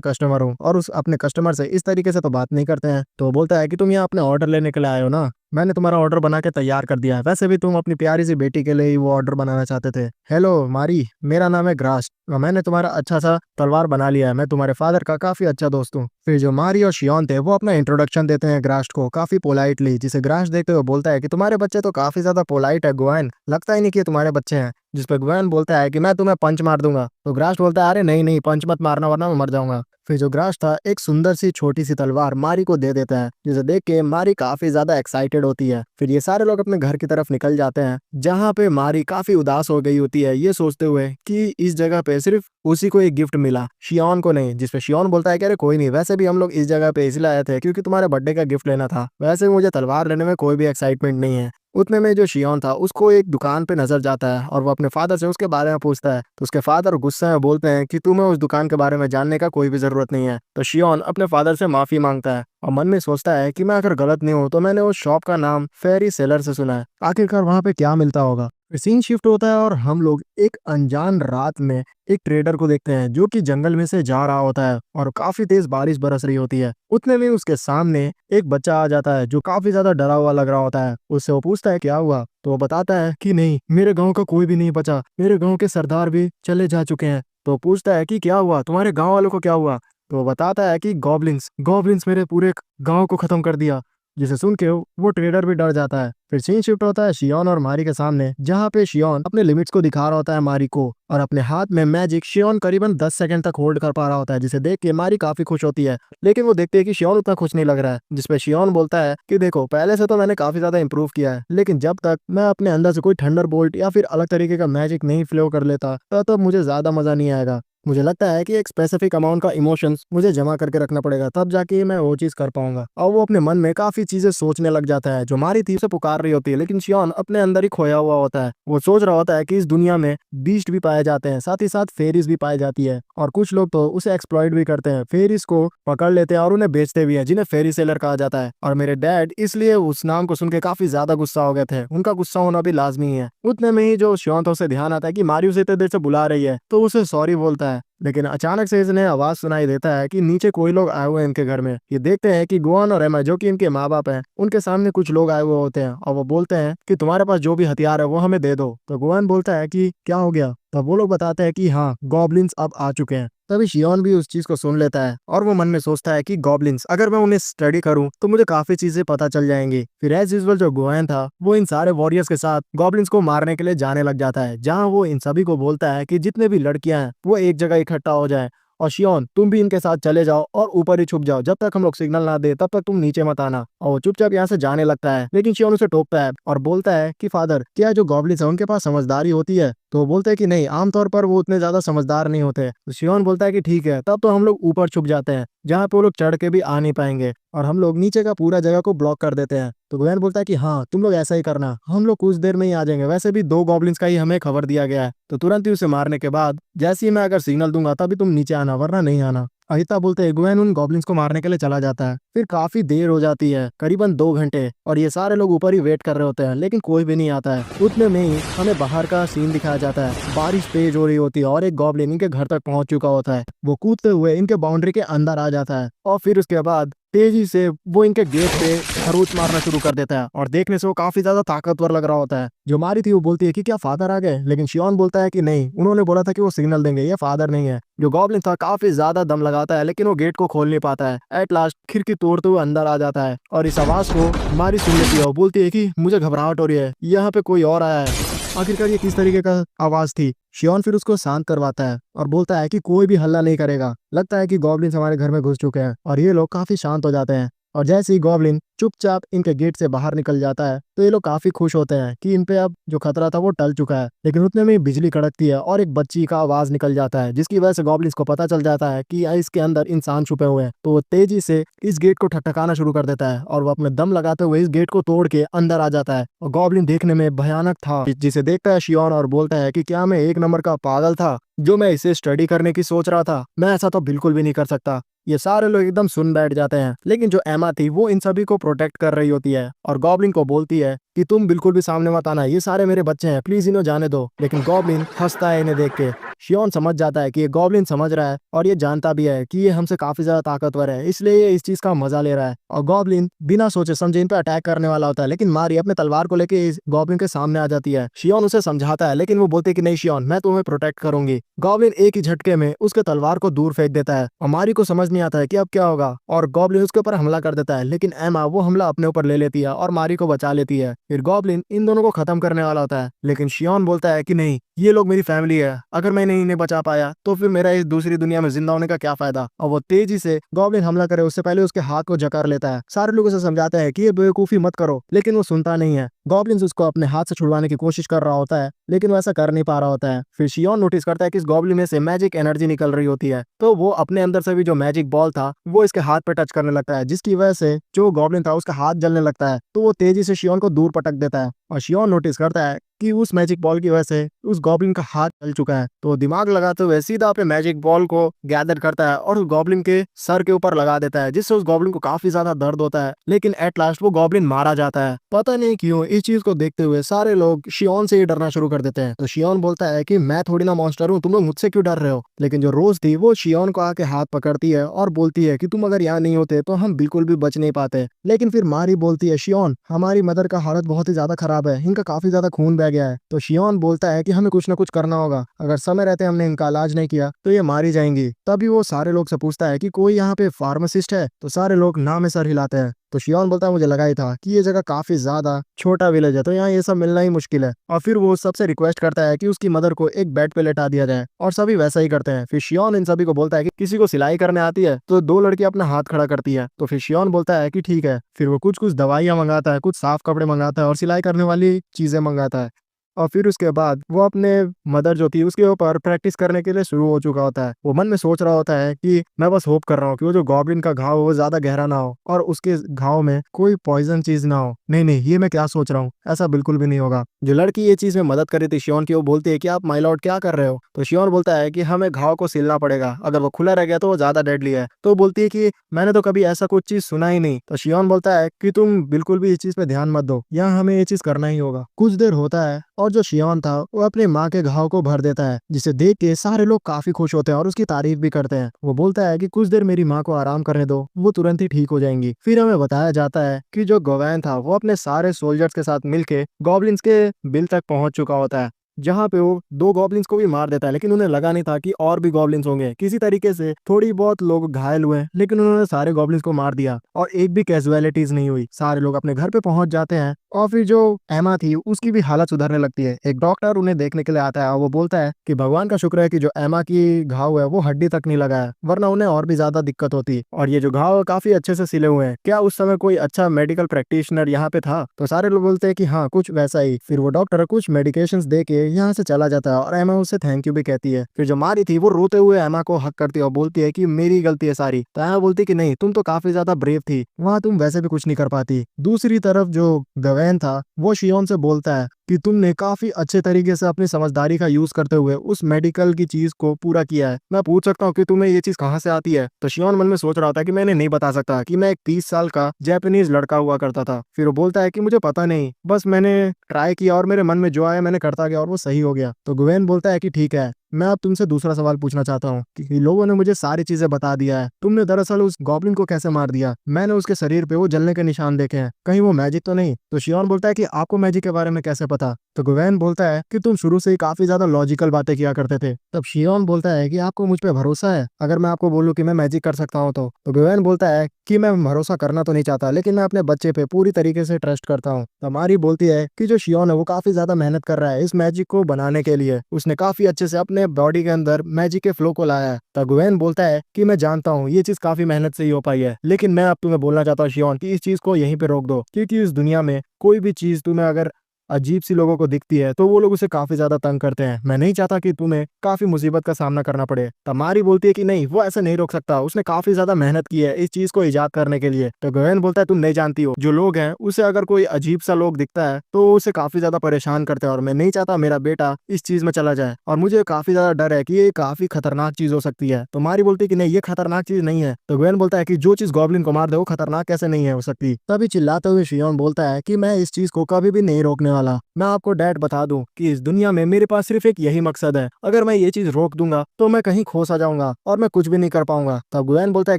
कस्टमर हूँ और उस अपने कस्टमर से इस तरीके से तो बात नहीं करते हैं। तो वो बोलता है कि तुम यहाँ अपने ऑर्डर लेने के लिए आए हो ना, मैंने तुम्हारा ऑर्डर बना के तैयार कर दिया है। वैसे भी तुम अपनी प्यारी सी बेटी के लिए ही वो ऑर्डर बनाना चाहते थे। हेलो मारी, मेरा नाम है ग्रास्ट और मैंने तुम्हारा अच्छा सा तलवार बना लिया है। मैं तुम्हारे फादर का काफी अच्छा दोस्त हूँ। फिर जो मारी और शियोन थे वो अपना इंट्रोडक्शन देते हैं ग्रास्ट को काफी पोलाइटली, जिसे ग्रास्ट देखते हुए बोलता है कि तुम्हारे बच्चे तो काफी ज्यादा पोलाइट है गुआइन, लगता ही नहीं कि तुम्हारे बच्चे हैं। जिस पे गुआइन बोलता है कि मैं तुम्हें पंच मार दूंगा। तो ग्रास्ट बोलता है अरे नहीं नहीं, पंच मत मारना वरना मैं मर जाऊंगा। फिर जो ग्रास्ट था एक सुंदर सी छोटी सी तलवार मारी को दे देता है, जिसे देख के मारी काफी ज्यादा एक्साइटेड होती है। फिर ये सारे लोग अपने घर की तरफ निकल जाते हैं, जहाँ पे मारी काफी उदास हो गई होती है, ये सोचते हुए कि इस जगह पे सिर्फ उसी को एक गिफ्ट मिला, शियोन को नहीं। जिसपे शियोन बोलता है कि अरे कोई नहीं, वैसे भी हम लोग इस जगह पे इसलिए आए थे क्योंकि तुम्हारे बर्थडे का गिफ्ट लेना था, वैसे भी मुझे तलवार लेने में कोई भी एक्साइटमेंट नहीं है। उतने में जो शियोन था उसको एक दुकान पे नजर जाता है और वो अपने फादर से उसके बारे में पूछता है। तो उसके फादर गुस्से में बोलते हैं कि तुम्हें उस दुकान के बारे में जानने का कोई भी जरूरत नहीं है। तो शियोन अपने फादर से माफी मांगता है और मन में सोचता है कि मैं अगर गलत नहीं हूँ तो मैंने उस शॉप का नाम फेरी सेलर से सुना है, आखिरकार वहां पे क्या मिलता होगा। फिर सीन शिफ्ट होता है और हम लोग एक अनजान रात में एक ट्रेडर को देखते हैं जो कि जंगल में से जा रहा होता है और काफी तेज बारिश बरस रही होती है। उतने में उसके सामने एक बच्चा आ जाता है जो काफी ज्यादा डरा हुआ लग रहा होता है। उससे वो पूछता है क्या हुआ, तो वो बताता है कि नहीं, मेरे गांव का कोई भी नहीं बचा, मेरे गांव के सरदार भी चले जा चुके हैं। तो पूछता है कि क्या हुआ, तुम्हारे गांव वालों को क्या हुआ? तो वो बताता है कि गॉब्लिन्स गॉब्लिन्स मेरे पूरे गांव को खत्म कर दिया। जिसे सुन के वो ट्रेडर भी डर जाता है। फिर सीन शिफ्ट होता है शियोन और मारी के सामने, जहाँ पे शियोन अपने लिमिट्स को दिखा रहा होता है मारी को और अपने हाथ में मैजिक शियोन करीबन 10 सेकंड तक होल्ड कर पा रहा होता है, जिसे देख के मारी काफी खुश होती है। लेकिन वो देखते हैं कि शियोन उतना खुश नहीं लग रहा है, जिसपे शियोन बोलता है कि देखो, पहले से तो मैंने काफी ज्यादा इंप्रूव किया है, लेकिन जब तक मैं अपने अंदर से कोई थंडर बोल्ट या फिर अलग तरीके का मैजिक नहीं फ्लो कर लेता तब मुझे ज्यादा मजा नहीं आएगा। मुझे लगता है कि एक स्पेसिफिक अमाउंट का इमोशंस मुझे जमा करके रखना पड़ेगा, तब जाके मैं वो चीज कर पाऊंगा। और वो अपने मन में काफी चीजें सोचने लग जाता है। जो मारी थी उसे पुकार रही होती है, लेकिन शियोन अपने अंदर ही खोया हुआ होता है। वो सोच रहा होता है कि इस दुनिया में बीस्ट भी पाए जाते हैं, साथ ही साथ फेरीज भी पाई जाती है और कुछ लोग तो उसे एक्सप्लॉइट भी करते हैं, फेरीज को पकड़ लेते हैं और उन्हें बेचते भी हैं, जिन्हें फेरी सेलर कहा जाता है। और मेरे डैड इसलिए उस नाम को सुन के काफी ज्यादा गुस्सा हो गए थे, उनका गुस्सा होना भी लाजमी है। उतने में ही जो शियोन था उसे ध्यान आता है कि मारी उसे इतने देर से बुला रही है, तो उसे सॉरी बोलता है, लेकिन अचानक से इसने आवाज सुनाई देता है कि नीचे कोई लोग आए हुए हैं इनके घर में। ये देखते हैं कि गुआन और एमा जो कि इनके माँ बाप हैं, उनके सामने कुछ लोग आए हुए होते हैं और वो बोलते हैं कि तुम्हारे पास जो भी हथियार है वो हमें दे दो। तो गुआन बोलता है कि क्या हो गया? तब वो लोग बताते हैं कि हाँ, गॉब्लिन्स अब आ चुके हैं। तभी शियोन भी उस चीज को सुन लेता है और वो मन में सोचता है कि गॉब्लिन्स, अगर मैं उन्हें स्टडी करूं तो मुझे काफी चीजें पता चल जाएंगी। फिर एज यूजुअल जो गुआन था वो इन सारे वॉरियर्स के साथ गॉब्लिन्स को मारने के लिए जाने लग जाता है, जहां वो इन सभी को बोलता है कि जितने भी लड़कियां हैं वो एक जगह इकट्ठा हो जाएं और शियोन तुम भी इनके साथ चले जाओ और ऊपर ही छुप जाओ, जब तक हम लोग सिग्नल ना दे तब तक तुम नीचे मत आना। और वो चुपचाप यहाँ से जाने लगता है, लेकिन शियोन उसे टोकता है और बोलता है कि फादर, क्या जो गॉब्लिन्स है उनके पास समझदारी होती है? तो वो बोलते हैं कि नहीं, आमतौर पर वो उतने ज्यादा समझदार नहीं होते। तो शियोन बोलता है कि ठीक है, तब तो हम लोग ऊपर छुप जाते हैं जहाँ पे वो लोग चढ़ के भी आ नहीं पाएंगे और हम लोग नीचे का पूरा जगह को ब्लॉक कर देते हैं। तो गुएन बोलता है कि हाँ, तुम लोग ऐसा ही करना, हम लोग कुछ देर में ही आ जाएंगे, वैसे भी 2 गॉब्लिन्स का ही हमें खबर दिया गया है। तो तुरंत ही उसे मारने के बाद जैसे ही मैं अगर सिग्नल दूंगा तभी तुम नीचे आना, वरना नहीं आना। अहिता बोलते हैं गुएन उन गॉब्लिन्स को मारने के लिए चला जाता है। फिर काफी देर हो जाती है, करीबन 2 घंटे, और ये सारे लोग ऊपर ही वेट कर रहे होते हैं, लेकिन कोई भी नहीं आता है। उतने में ही हमें बाहर का सीन दिखाया जाता है। बारिश तेज हो रही होती है और एक गॉब्लिन इनके घर तक पहुंच चुका होता है। वो कूदते हुए इनके बाउंड्री के अंदर आ जाता है और फिर उसके बाद तेजी से वो इनके गेट पे खरोच मारना शुरू कर देता है और देखने से वो काफी ज्यादा ताकतवर लग रहा होता है। जो मारी थी वो बोलती है कि क्या फादर आ गए, लेकिन शियोन बोलता है कि नहीं, उन्होंने बोला था कि वो सिग्नल देंगे, ये फादर नहीं है। जो गॉब्लिन था काफी ज्यादा दम लगाता है, लेकिन वो गेट को खोल नहीं पाता है। एट लास्ट खिड़की तोड़ते हुए अंदर आ जाता है और इस आवाज को मारी सुन लेती है और बोलती है कि मुझे घबराहट हो रही है, यहाँ पे कोई और आया है। आखिरकार ये किस तरीके का आवाज थी? शियोन फिर उसको शांत करवाता है और बोलता है कि कोई भी हल्ला नहीं करेगा, लगता है कि गॉब्लिन्स हमारे घर में घुस चुके हैं। और ये लोग काफी शांत हो जाते हैं और जैसे ही गॉब्लिन चुपचाप इनके गेट से बाहर निकल जाता है तो ये लोग काफी खुश होते हैं कि इन पे अब जो खतरा था वो टल चुका है। लेकिन उतने में बिजली कड़कती है और एक बच्ची का आवाज निकल जाता है, जिसकी वजह से गॉब्लिन्स को पता चल जाता है कि इसके अंदर इंसान छुपे हुए हैं। तो वो तेजी से इस गेट को ठकठकाना शुरू कर देता है और वो अपने दम लगाते हुए इस गेट को तोड़ के अंदर आ जाता है। और गॉब्लिन देखने में भयानक था, जिसे देखता है शियोन और बोलता है कि क्या मैं एक नंबर का पागल था जो मैं इसे स्टडी करने की सोच रहा था? मैं ऐसा तो बिल्कुल भी नहीं कर सकता। ये सारे लोग एकदम सुन बैठ जाते हैं, लेकिन जो एमा थी वो इन सभी को प्रोटेक्ट कर रही होती है और गॉब्लिन को बोलती है कि तुम बिल्कुल भी सामने मत आना, ये सारे मेरे बच्चे हैं, प्लीज इन्हें जाने दो। लेकिन गॉब्लिन हंसता है इन्हें देख के। शियोन समझ जाता है कि ये गॉब्लिन समझ रहा है और ये जानता भी है कि ये हमसे काफी ज्यादा ताकतवर है, इसलिए ये इस चीज का मजा ले रहा है। और गॉब्लिन बिना सोचे समझे इन पे अटैक करने वाला होता है, लेकिन मारी अपने तलवार को लेके इस गॉब्लिन के सामने आ जाती है। शियोन उसे समझाता है, लेकिन वो बोलते कि नहीं शियोन, मैं तुम्हें प्रोटेक्ट करूंगी। गॉब्लिन एक ही झटके में उसके तलवार को दूर फेंक देता है और मारी को समझ नहीं आता है कि अब क्या होगा और गॉब्लिन उसके ऊपर हमला कर देता है। लेकिन एमा वो हमला अपने ऊपर ले लेती है और मारी को बचा लेती है। फिर गॉब्लिन इन दोनों को खत्म करने वाला होता है, लेकिन शियोन बोलता है कि नहीं, ये लोग मेरी फैमिली है, अगर मैं इन्हें बचा पाया तो फिर मेरा इस दूसरी दुनिया में जिंदा होने का क्या फायदा। और वो तेजी से गॉब्लिन हमला करे उससे पहले उसके हाथ को जकड़ लेता है। सारे लोग उसे समझाते हैं कि ये बेवकूफी मत करो, लेकिन वो सुनता नहीं है। गॉब्लिन उसको अपने हाथ से छुड़वाने की कोशिश कर रहा होता है, लेकिन वो ऐसा कर नहीं पा रहा होता है। फिर शियोन नोटिस करता है कि इस गॉब्लिन में से मैजिक एनर्जी निकल रही होती है, तो वो अपने अंदर से भी जो मैजिक बॉल था वो इसके हाथ पे टच करने लगता है, जिसकी वजह से जो गॉब्लिन था उसका हाथ जलने लगता है। तो वो तेजी से शियोन को दूर पटक देता है और शियोन नोटिस करता है कि उस मैजिक बॉल की वजह से उस गॉब्लिन का हाथ जल चुका है। तो दिमाग लगाते हुए सीधा अपने मैजिक बॉल को गैदर करता है और उस गॉब्लिन के सर के ऊपर लगा देता है, जिससे उस गॉब्लिन को काफी ज्यादा दर्द होता है। लेकिन एट लास्ट वो गॉब्लिन मारा जाता है। पता नहीं क्यों इस चीज को देखते हुए सारे लोग शियोन से ही डरना शुरू कर देते हैं। तो शियोन बोलता है कि मैं थोड़ी ना मॉन्स्टर हूँ, तुम लोग मुझसे क्यों डर रहे हो? लेकिन जो रोज थी वो शियोन को आके हाथ पकड़ती है और बोलती है कि तुम अगर यहाँ नहीं होते तो हम बिल्कुल भी बच नहीं पाते। लेकिन फिर मारी बोलती है, शियोन हमारी मदर का हालत बहुत ही ज्यादा खराब है, इनका काफी ज्यादा खून बह गया है। तो शियोन बोलता है कि हमें कुछ ना कुछ करना होगा, अगर समय रहते हमने इनका इलाज नहीं किया तो ये मारी जाएंगी। तभी वो सारे लोग से पूछता है कि कोई यहाँ पे फार्मासिस्ट है? तो सारे लोग ना में सर हिलाते हैं। तो शियोन बोलता है मुझे लगा ही था कि ये जगह काफी ज्यादा छोटा विलेज है, तो यहाँ ये सब मिलना ही मुश्किल है। और फिर वो सबसे रिक्वेस्ट करता है कि उसकी मदर को एक बेड पे लेटा दिया जाए और सभी वैसा ही करते हैं। फिर शियोन इन सभी को बोलता है कि किसी को सिलाई करने आती है? तो 2 लड़की अपना हाथ खड़ा करती है। तो फिर शियोन बोलता है कि ठीक है। फिर वो कुछ कुछ दवाइयां मंगाता है, कुछ साफ कपड़े मंगाता है और सिलाई करने वाली चीजें मंगाता है। और फिर उसके बाद वो अपने मदर जो थी उसके ऊपर प्रैक्टिस करने के लिए शुरू हो चुका होता है। वो मन में सोच रहा होता है कि मैं बस होप कर रहा हूँ कि वो जो गॉब्लिन का घाव वो ज्यादा गहरा ना हो और उसके घाव में कोई पॉइजन चीज ना हो। नहीं, ये मैं क्या सोच रहा हूँ, ऐसा बिल्कुल भी नहीं होगा। जो लड़की ये चीज में मदद कर रही थी शियोन की, वो बोलती है कि आप माय लॉर्ड क्या कर रहे हो? तो शियोन बोलता है कि हमें घाव को सिलना पड़ेगा, अगर वो खुला रह गया तो वो ज्यादा डेडली है। तो बोलती है कि मैंने तो कभी ऐसा कुछ चीज सुना ही नहीं। तो शियोन बोलता है कि तुम बिल्कुल भी इस चीज पे ध्यान मत दो, यहाँ हमें ये चीज करना ही होगा। कुछ देर होता है और जो शियोन था वो अपनी माँ के घाव को भर देता है, जिसे देख के सारे लोग काफी खुश होते हैं और उसकी तारीफ भी करते हैं। वो बोलता है कि कुछ देर मेरी माँ को आराम करने दो, वो तुरंत ही ठीक हो जाएंगी। फिर हमें बताया जाता है कि जो गोवैन था वो अपने सारे सोल्जर्स के साथ मिलके गॉब्लिन्स के बिल तक पहुंच चुका होता है, जहाँ पे वो 2 गॉब्लिन्स को भी मार देता है। लेकिन उन्हें लगा नहीं था कि और भी गॉब्लिन्स होंगे। किसी तरीके से थोड़ी बहुत लोग घायल हुए, लेकिन उन्होंने सारे गॉब्लिन्स को मार दिया और एक भी कैजुअलिटीज नहीं हुई। सारे लोग अपने घर पे पहुंच जाते हैं और फिर जो एमा थी उसकी भी हालत सुधरने लगती है। एक डॉक्टर उन्हें देखने के लिए आता है और वो बोलता है कि भगवान का शुक्र है कि जो एमा की घाव है वो हड्डी तक नहीं लगा है, वरना उन्हें और भी ज्यादा दिक्कत होती। और ये जो घाव काफी अच्छे से सिले हुए हैं, क्या उस समय कोई अच्छा मेडिकल प्रैक्टिशनर यहाँ पे था? तो सारे लोग बोलते हैं कि हाँ, कुछ वैसा ही। फिर वो डॉक्टर कुछ मेडिकेशंस दे के यहाँ से चला जाता है और एमा उससे थैंक यू भी कहती है। फिर जो मारी थी वो रोते हुए एमा को हक करती है और बोलती है कि मेरी गलती है सारी। तो एमा बोलती है कि नहीं, तुम तो काफी ज्यादा ब्रेव थी, वहाँ तुम वैसे भी कुछ नहीं कर पाती। दूसरी तरफ जो गवैन था वो शियोन से बोलता है कि तुमने काफी अच्छे तरीके से अपनी समझदारी का यूज करते हुए उस मेडिकल की चीज को पूरा किया है। मैं पूछ सकता हूँ कि तुम्हें ये चीज कहाँ से आती है? तो शियोन मन में सोच रहा था कि मैंने नहीं बता सकता कि मैं एक 30 साल का जापानीज लड़का हुआ करता था। फिर वो बोलता है कि मुझे पता नहीं, बस मैंने ट्राई किया और मेरे मन में जो आया मैंने करता गया और वो सही हो गया। तो गुवेन बोलता है कि ठीक है, मैं अब तुमसे दूसरा सवाल पूछना चाहता हूँ कि लोगों ने मुझे सारी चीजें बता दिया है, तुमने दरअसल उस गॉब्लिन को कैसे मार दिया? मैंने उसके शरीर पे वो जलने के निशान देखे हैं, कहीं वो मैजिक तो नहीं? तो शियोन बोलता है कि आपको मैजिक के बारे में कैसे पता? तो गुवेन बोलता है कि तुम शुरू से ही काफी ज्यादा लॉजिकल बातें किया करते थे। तब शियोन बोलता है कि आपको मुझ पे भरोसा है अगर मैं आपको बोलूं कि मैं मैजिक कर सकता हूं? तो गुवेन बोलता है कि मैं भरोसा करना तो नहीं चाहता, लेकिन मैं अपने बच्चे पे पूरी तरीके से ट्रस्ट करता हूँ। तो मारी बोलती है कि जो शियोन है वो काफी ज्यादा मेहनत कर रहा है इस मैजिक को बनाने के लिए, उसने काफी अच्छे से अपने बॉडी के अंदर मैजिक के फ्लो को लाया है। तो गुवेन बोलता है कि मैं जानता हूँ ये चीज काफी मेहनत से ही हो पाई है, लेकिन मैं अब तुम्हें बोलना चाहता हूँ शियोन कि इस चीज को यहीं पे रोक दो, क्योंकि इस दुनिया में कोई भी चीज तुम्हें अगर अजीब सी लोगों को दिखती है तो वो लोग उसे काफी ज्यादा तंग करते हैं। मैं नहीं चाहता कि तुम्हें काफी मुसीबत का सामना करना पड़े। तमारी बोलती है कि नहीं, वो ऐसे नहीं रोक सकता, उसने काफी ज्यादा मेहनत की है इस चीज को इजाद करने के लिए। तो गवेन बोलता है तुम नहीं जानती हो, जो लोग हैं उसे अगर कोई अजीब सा लोग दिखता है तो उसे काफी ज्यादा परेशान करते हैं और मैं नहीं चाहता मेरा बेटा इस चीज में चला जाए, और मुझे काफी ज्यादा डर है कि ये काफी खतरनाक चीज हो सकती है। तो मारी बोलती है कि नहीं, ये खतरनाक चीज नहीं है। तो गवेन बोलता है कि जो चीज गॉब्लिन को मार दे वो खतरनाक कैसे नहीं है हो सकती? तभी चिल्लाते हुए शियोन बोलता है कि मैं इस चीज को कभी भी नहीं रोकने वाला। मैं आपको डैड बता दूं कि इस दुनिया में मेरे पास सिर्फ एक यही मकसद है, अगर मैं ये चीज रोक दूंगा तो मैं कहीं खो सा जाऊंगा और मैं कुछ भी नहीं कर पाऊंगा। तब गुवेन बोलता है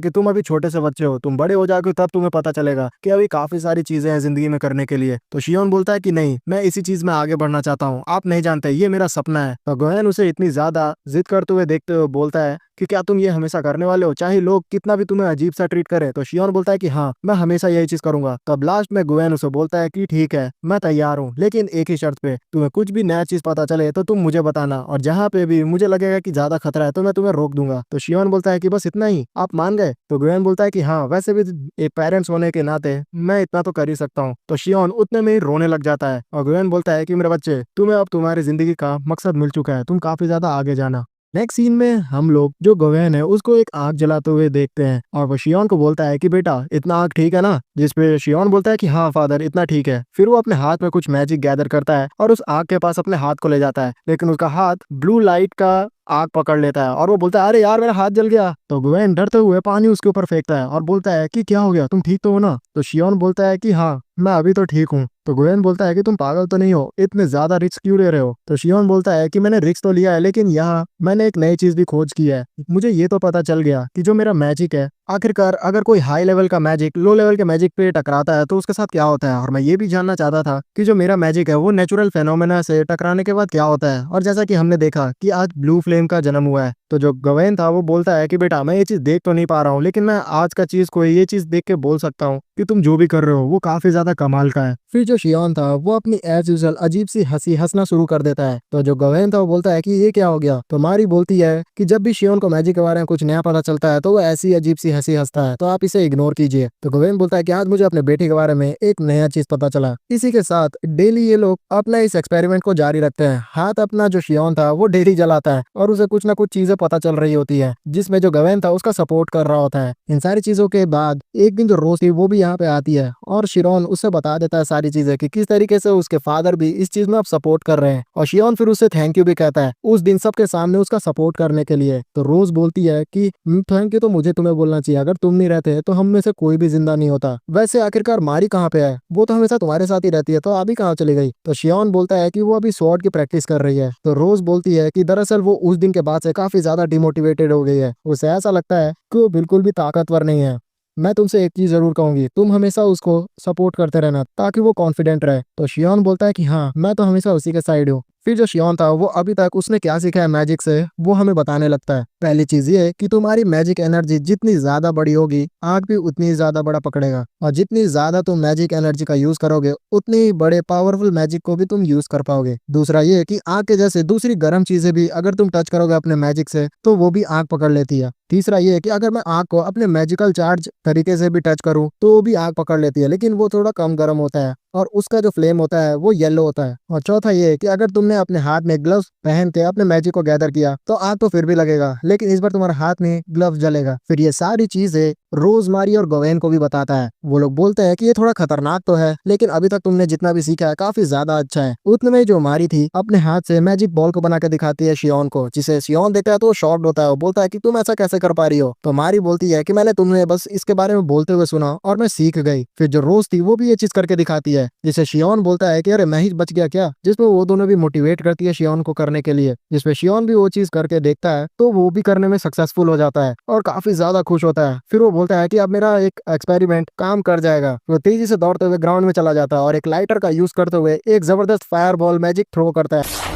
कि तुम अभी छोटे से बच्चे हो, तुम बड़े हो जाओगे तब तुम्हें पता चलेगा कि अभी काफी सारी चीजें हैं जिंदगी में करने के लिए। तो शियोन बोलता है कि नहीं, मैं इसी चीज में आगे बढ़ना चाहता हूँ, आप नहीं जानते ये मेरा सपना है। तो गुवेन उसे इतनी ज्यादा जिद करते हुए देखते हुए बोलता है कि क्या तुम ये हमेशा करने वाले हो, चाहे लोग कितना भी तुम्हें अजीब सा ट्रीट करें? तो शियोन बोलता है कि हाँ, मैं हमेशा यही चीज करूंगा। तब लास्ट में गुवेन उसे बोलता है कि ठीक है, मैं तैयार हूँ, लेकिन एक ही शर्त पे, तुम्हें कुछ भी नया चीज पता चले तो तुम मुझे बताना, और जहाँ पे भी मुझे लगेगा कि ज्यादा खतरा है तो मैं तुम्हें रोक दूंगा। तो शियोन बोलता है कि बस इतना ही, आप मान गए? तो गुवेन बोलता है कि हाँ, वैसे भी एक पेरेंट्स होने के नाते मैं इतना तो कर ही सकता हूँ। तो शियोन उतने में ही रोने लग जाता है और गुवेन बोलता है कि मेरे बच्चे, तुम्हें अब तुम्हारी जिंदगी का मकसद मिल चुका है, तुम काफी ज्यादा आगे जाना। नेक्स्ट सीन में हम लोग जो गोवेन है उसको एक आग जलाते हुए देखते हैं और वो शियोन को बोलता है कि बेटा इतना आग ठीक है ना? जिसपे शियोन बोलता है कि हाँ फादर, इतना ठीक है। फिर वो अपने हाथ में कुछ मैजिक गैदर करता है और उस आग के पास अपने हाथ को ले जाता है, लेकिन उसका हाथ ब्लू लाइट का आग पकड़ लेता है और वो बोलता है अरे यार मेरा हाथ जल गया। तो गुवेन डरते हुए पानी उसके ऊपर फेंकता है और बोलता है कि क्या हो गया, तुम ठीक तो हो ना? तो शियोन बोलता है कि हाँ, मैं अभी तो ठीक हूँ। तो गुवेन बोलता है कि तुम पागल तो नहीं हो, इतने ज्यादा रिस्क क्यों ले रहे हो? तो शियोन बोलता है कि मैंने रिस्क तो लिया है, लेकिन यहाँ मैंने एक नई चीज भी खोज की है। मुझे ये तो पता चल गया कि जो मेरा मैजिक है, आखिरकार अगर कोई हाई लेवल का मैजिक लो लेवल के मैजिक पे टकराता है तो उसके साथ क्या होता है। और मैं ये भी जानना चाहता था कि जो मेरा मैजिक है वो नेचुरल फेनोमेना से टकराने के बाद क्या होता है। और जैसा कि हमने देखा कि आज ब्लू फ्लेम का जन्म हुआ है, तो जो गवेन था वो बोलता है कि बेटा मैं ये चीज देख तो नहीं पा रहा हूँ, लेकिन मैं आज का चीज को ये चीज देख के बोल सकता हूँ कि तुम जो भी कर रहे हो वो काफी ज्यादा कमाल का है। फिर जो शियोन था वो अपनी एज यूजुअल अजीब सी हंसी हंसना शुरू कर देता है। तो जो गवेन था वो बोलता है कि ये क्या हो गया? तो मारी बोलती है कि जब भी शियोन को मैजिक के बारे में कुछ नया पता चलता है तो वो ऐसी अजीब सी हंसी हंसता है, तो आप इसे इग्नोर कीजिए। तो गवेन बोलता है कि आज मुझे अपने बेटे के बारे में एक नया चीज पता चला। इसी के साथ डेली ये लोग अपना इस एक्सपेरिमेंट को जारी रखते हैं। हाथ अपना जो शियोन था वो डेली जलाता है और उसे कुछ ना कुछ चीजें पता चल रही होती है, जिसमें जो गवेन था उसका सपोर्ट कर रहा होता है। इन सारी चीजों के बाद एक दिन जो रोज थी वो भी यहाँ पे आती है और शिरोन उससे बता देता है सारी चीजें कि किस तरीके से उसके फादर भी इस चीज में अब सपोर्ट कर रहे हैं। और शियोन फिर उससे थैंक यू भी कहता है उस दिन सबके सामने उसका सपोर्ट करने के लिए। तो रोज बोलती है कि थैंक यू तो मुझे तुम्हें बोलना चाहिए, अगर तुम नहीं रहते तो हम में से कोई भी जिंदा नहीं होता। वैसे आखिरकार मारी कहाँ पे है? वो तो हमेशा तुम्हारे साथ ही रहती है, तो अभी कहाँ चली गई? तो शियोन बोलता है कि वो अभी स्वॉर्ड की प्रैक्टिस कर रही है। तो रोज बोलती है कि दरअसल वो उस दिन के बाद से काफी ज्यादा डिमोटिवेटेड हो गई है, उसे ऐसा लगता है कि वो बिल्कुल भी ताकतवर नहीं है। मैं तुमसे एक चीज जरूर कहूंगी, तुम हमेशा उसको सपोर्ट करते रहना ताकि वो कॉन्फिडेंट रहे। तो शियोन बोलता है कि हाँ, मैं तो हमेशा उसी के साइड हूँ। फिर जो शियोन था वो अभी तक उसने क्या सीखा है मैजिक से वो हमें बताने लगता है। पहली चीज ये है कि तुम्हारी मैजिक एनर्जी जितनी ज्यादा बड़ी होगी आग भी उतनी ज्यादा बड़ा पकड़ेगा, और जितनी ज्यादा तुम मैजिक एनर्जी का यूज करोगे उतनी बड़े पावरफुल मैजिक को भी तुम यूज कर पाओगे। दूसरा ये है कि आग के जैसे दूसरी गर्म चीजें भी अगर तुम टच करोगे अपने मैजिक से तो वो भी आग पकड़ लेती है। तीसरा ये है कि अगर मैं आग को अपने मैजिकल चार्ज तरीके से भी टच करूं तो वो भी आग पकड़ लेती है, लेकिन वो थोड़ा कम गर्म होता है और उसका जो फ्लेम होता है वो येलो होता है। और चौथा ये है कि अगर तुमने अपने हाथ में ग्लव्स पहन के अपने मैजिक को गैदर किया तो आग तो फिर भी लगेगा, लेकिन इस बार तुम्हारे हाथ में ग्लव्स जलेगा। फिर ये सारी चीजें रोजमारी और गवेन को भी बताता है। वो लोग बोलते हैं कि ये थोड़ा खतरनाक तो है, लेकिन अभी तक तुमने जितना भी सीखा है काफी ज्यादा अच्छा है। उतने में जो मारी थी अपने हाथ से मैजिक बॉल को बना के दिखाती है शियोन को, जिसे शियोन देखता है तो वो शॉक्ड होता है। वो बोलता है कि तुम ऐसा कैसे कर पा रही हो? तो मारी बोलती है कि मैंने तुम्हें बस इसके बारे में बोलते हुए सुना और मैं सीख गई। फिर जो रोज थी वो भी ये चीज करके दिखाती है, जिसे शियोन बोलता है कि अरे मैं ही बच गया क्या, जिसमें वो दोनों भी मोटिवेट करती है शियोन को करने के लिए। जिसमें शियोन भी वो चीज करके देखता है तो वो भी करने में सक्सेसफुल हो जाता है और काफी ज्यादा खुश होता है। फिर वो बोलता है कि अब मेरा एक एक्सपेरिमेंट काम कर जाएगा। वो तेजी से दौड़ते हुए ग्राउंड में चला जाता है और एक लाइटर का यूज करते हुए एक जबरदस्त फायर बॉल मैजिक थ्रो करता है,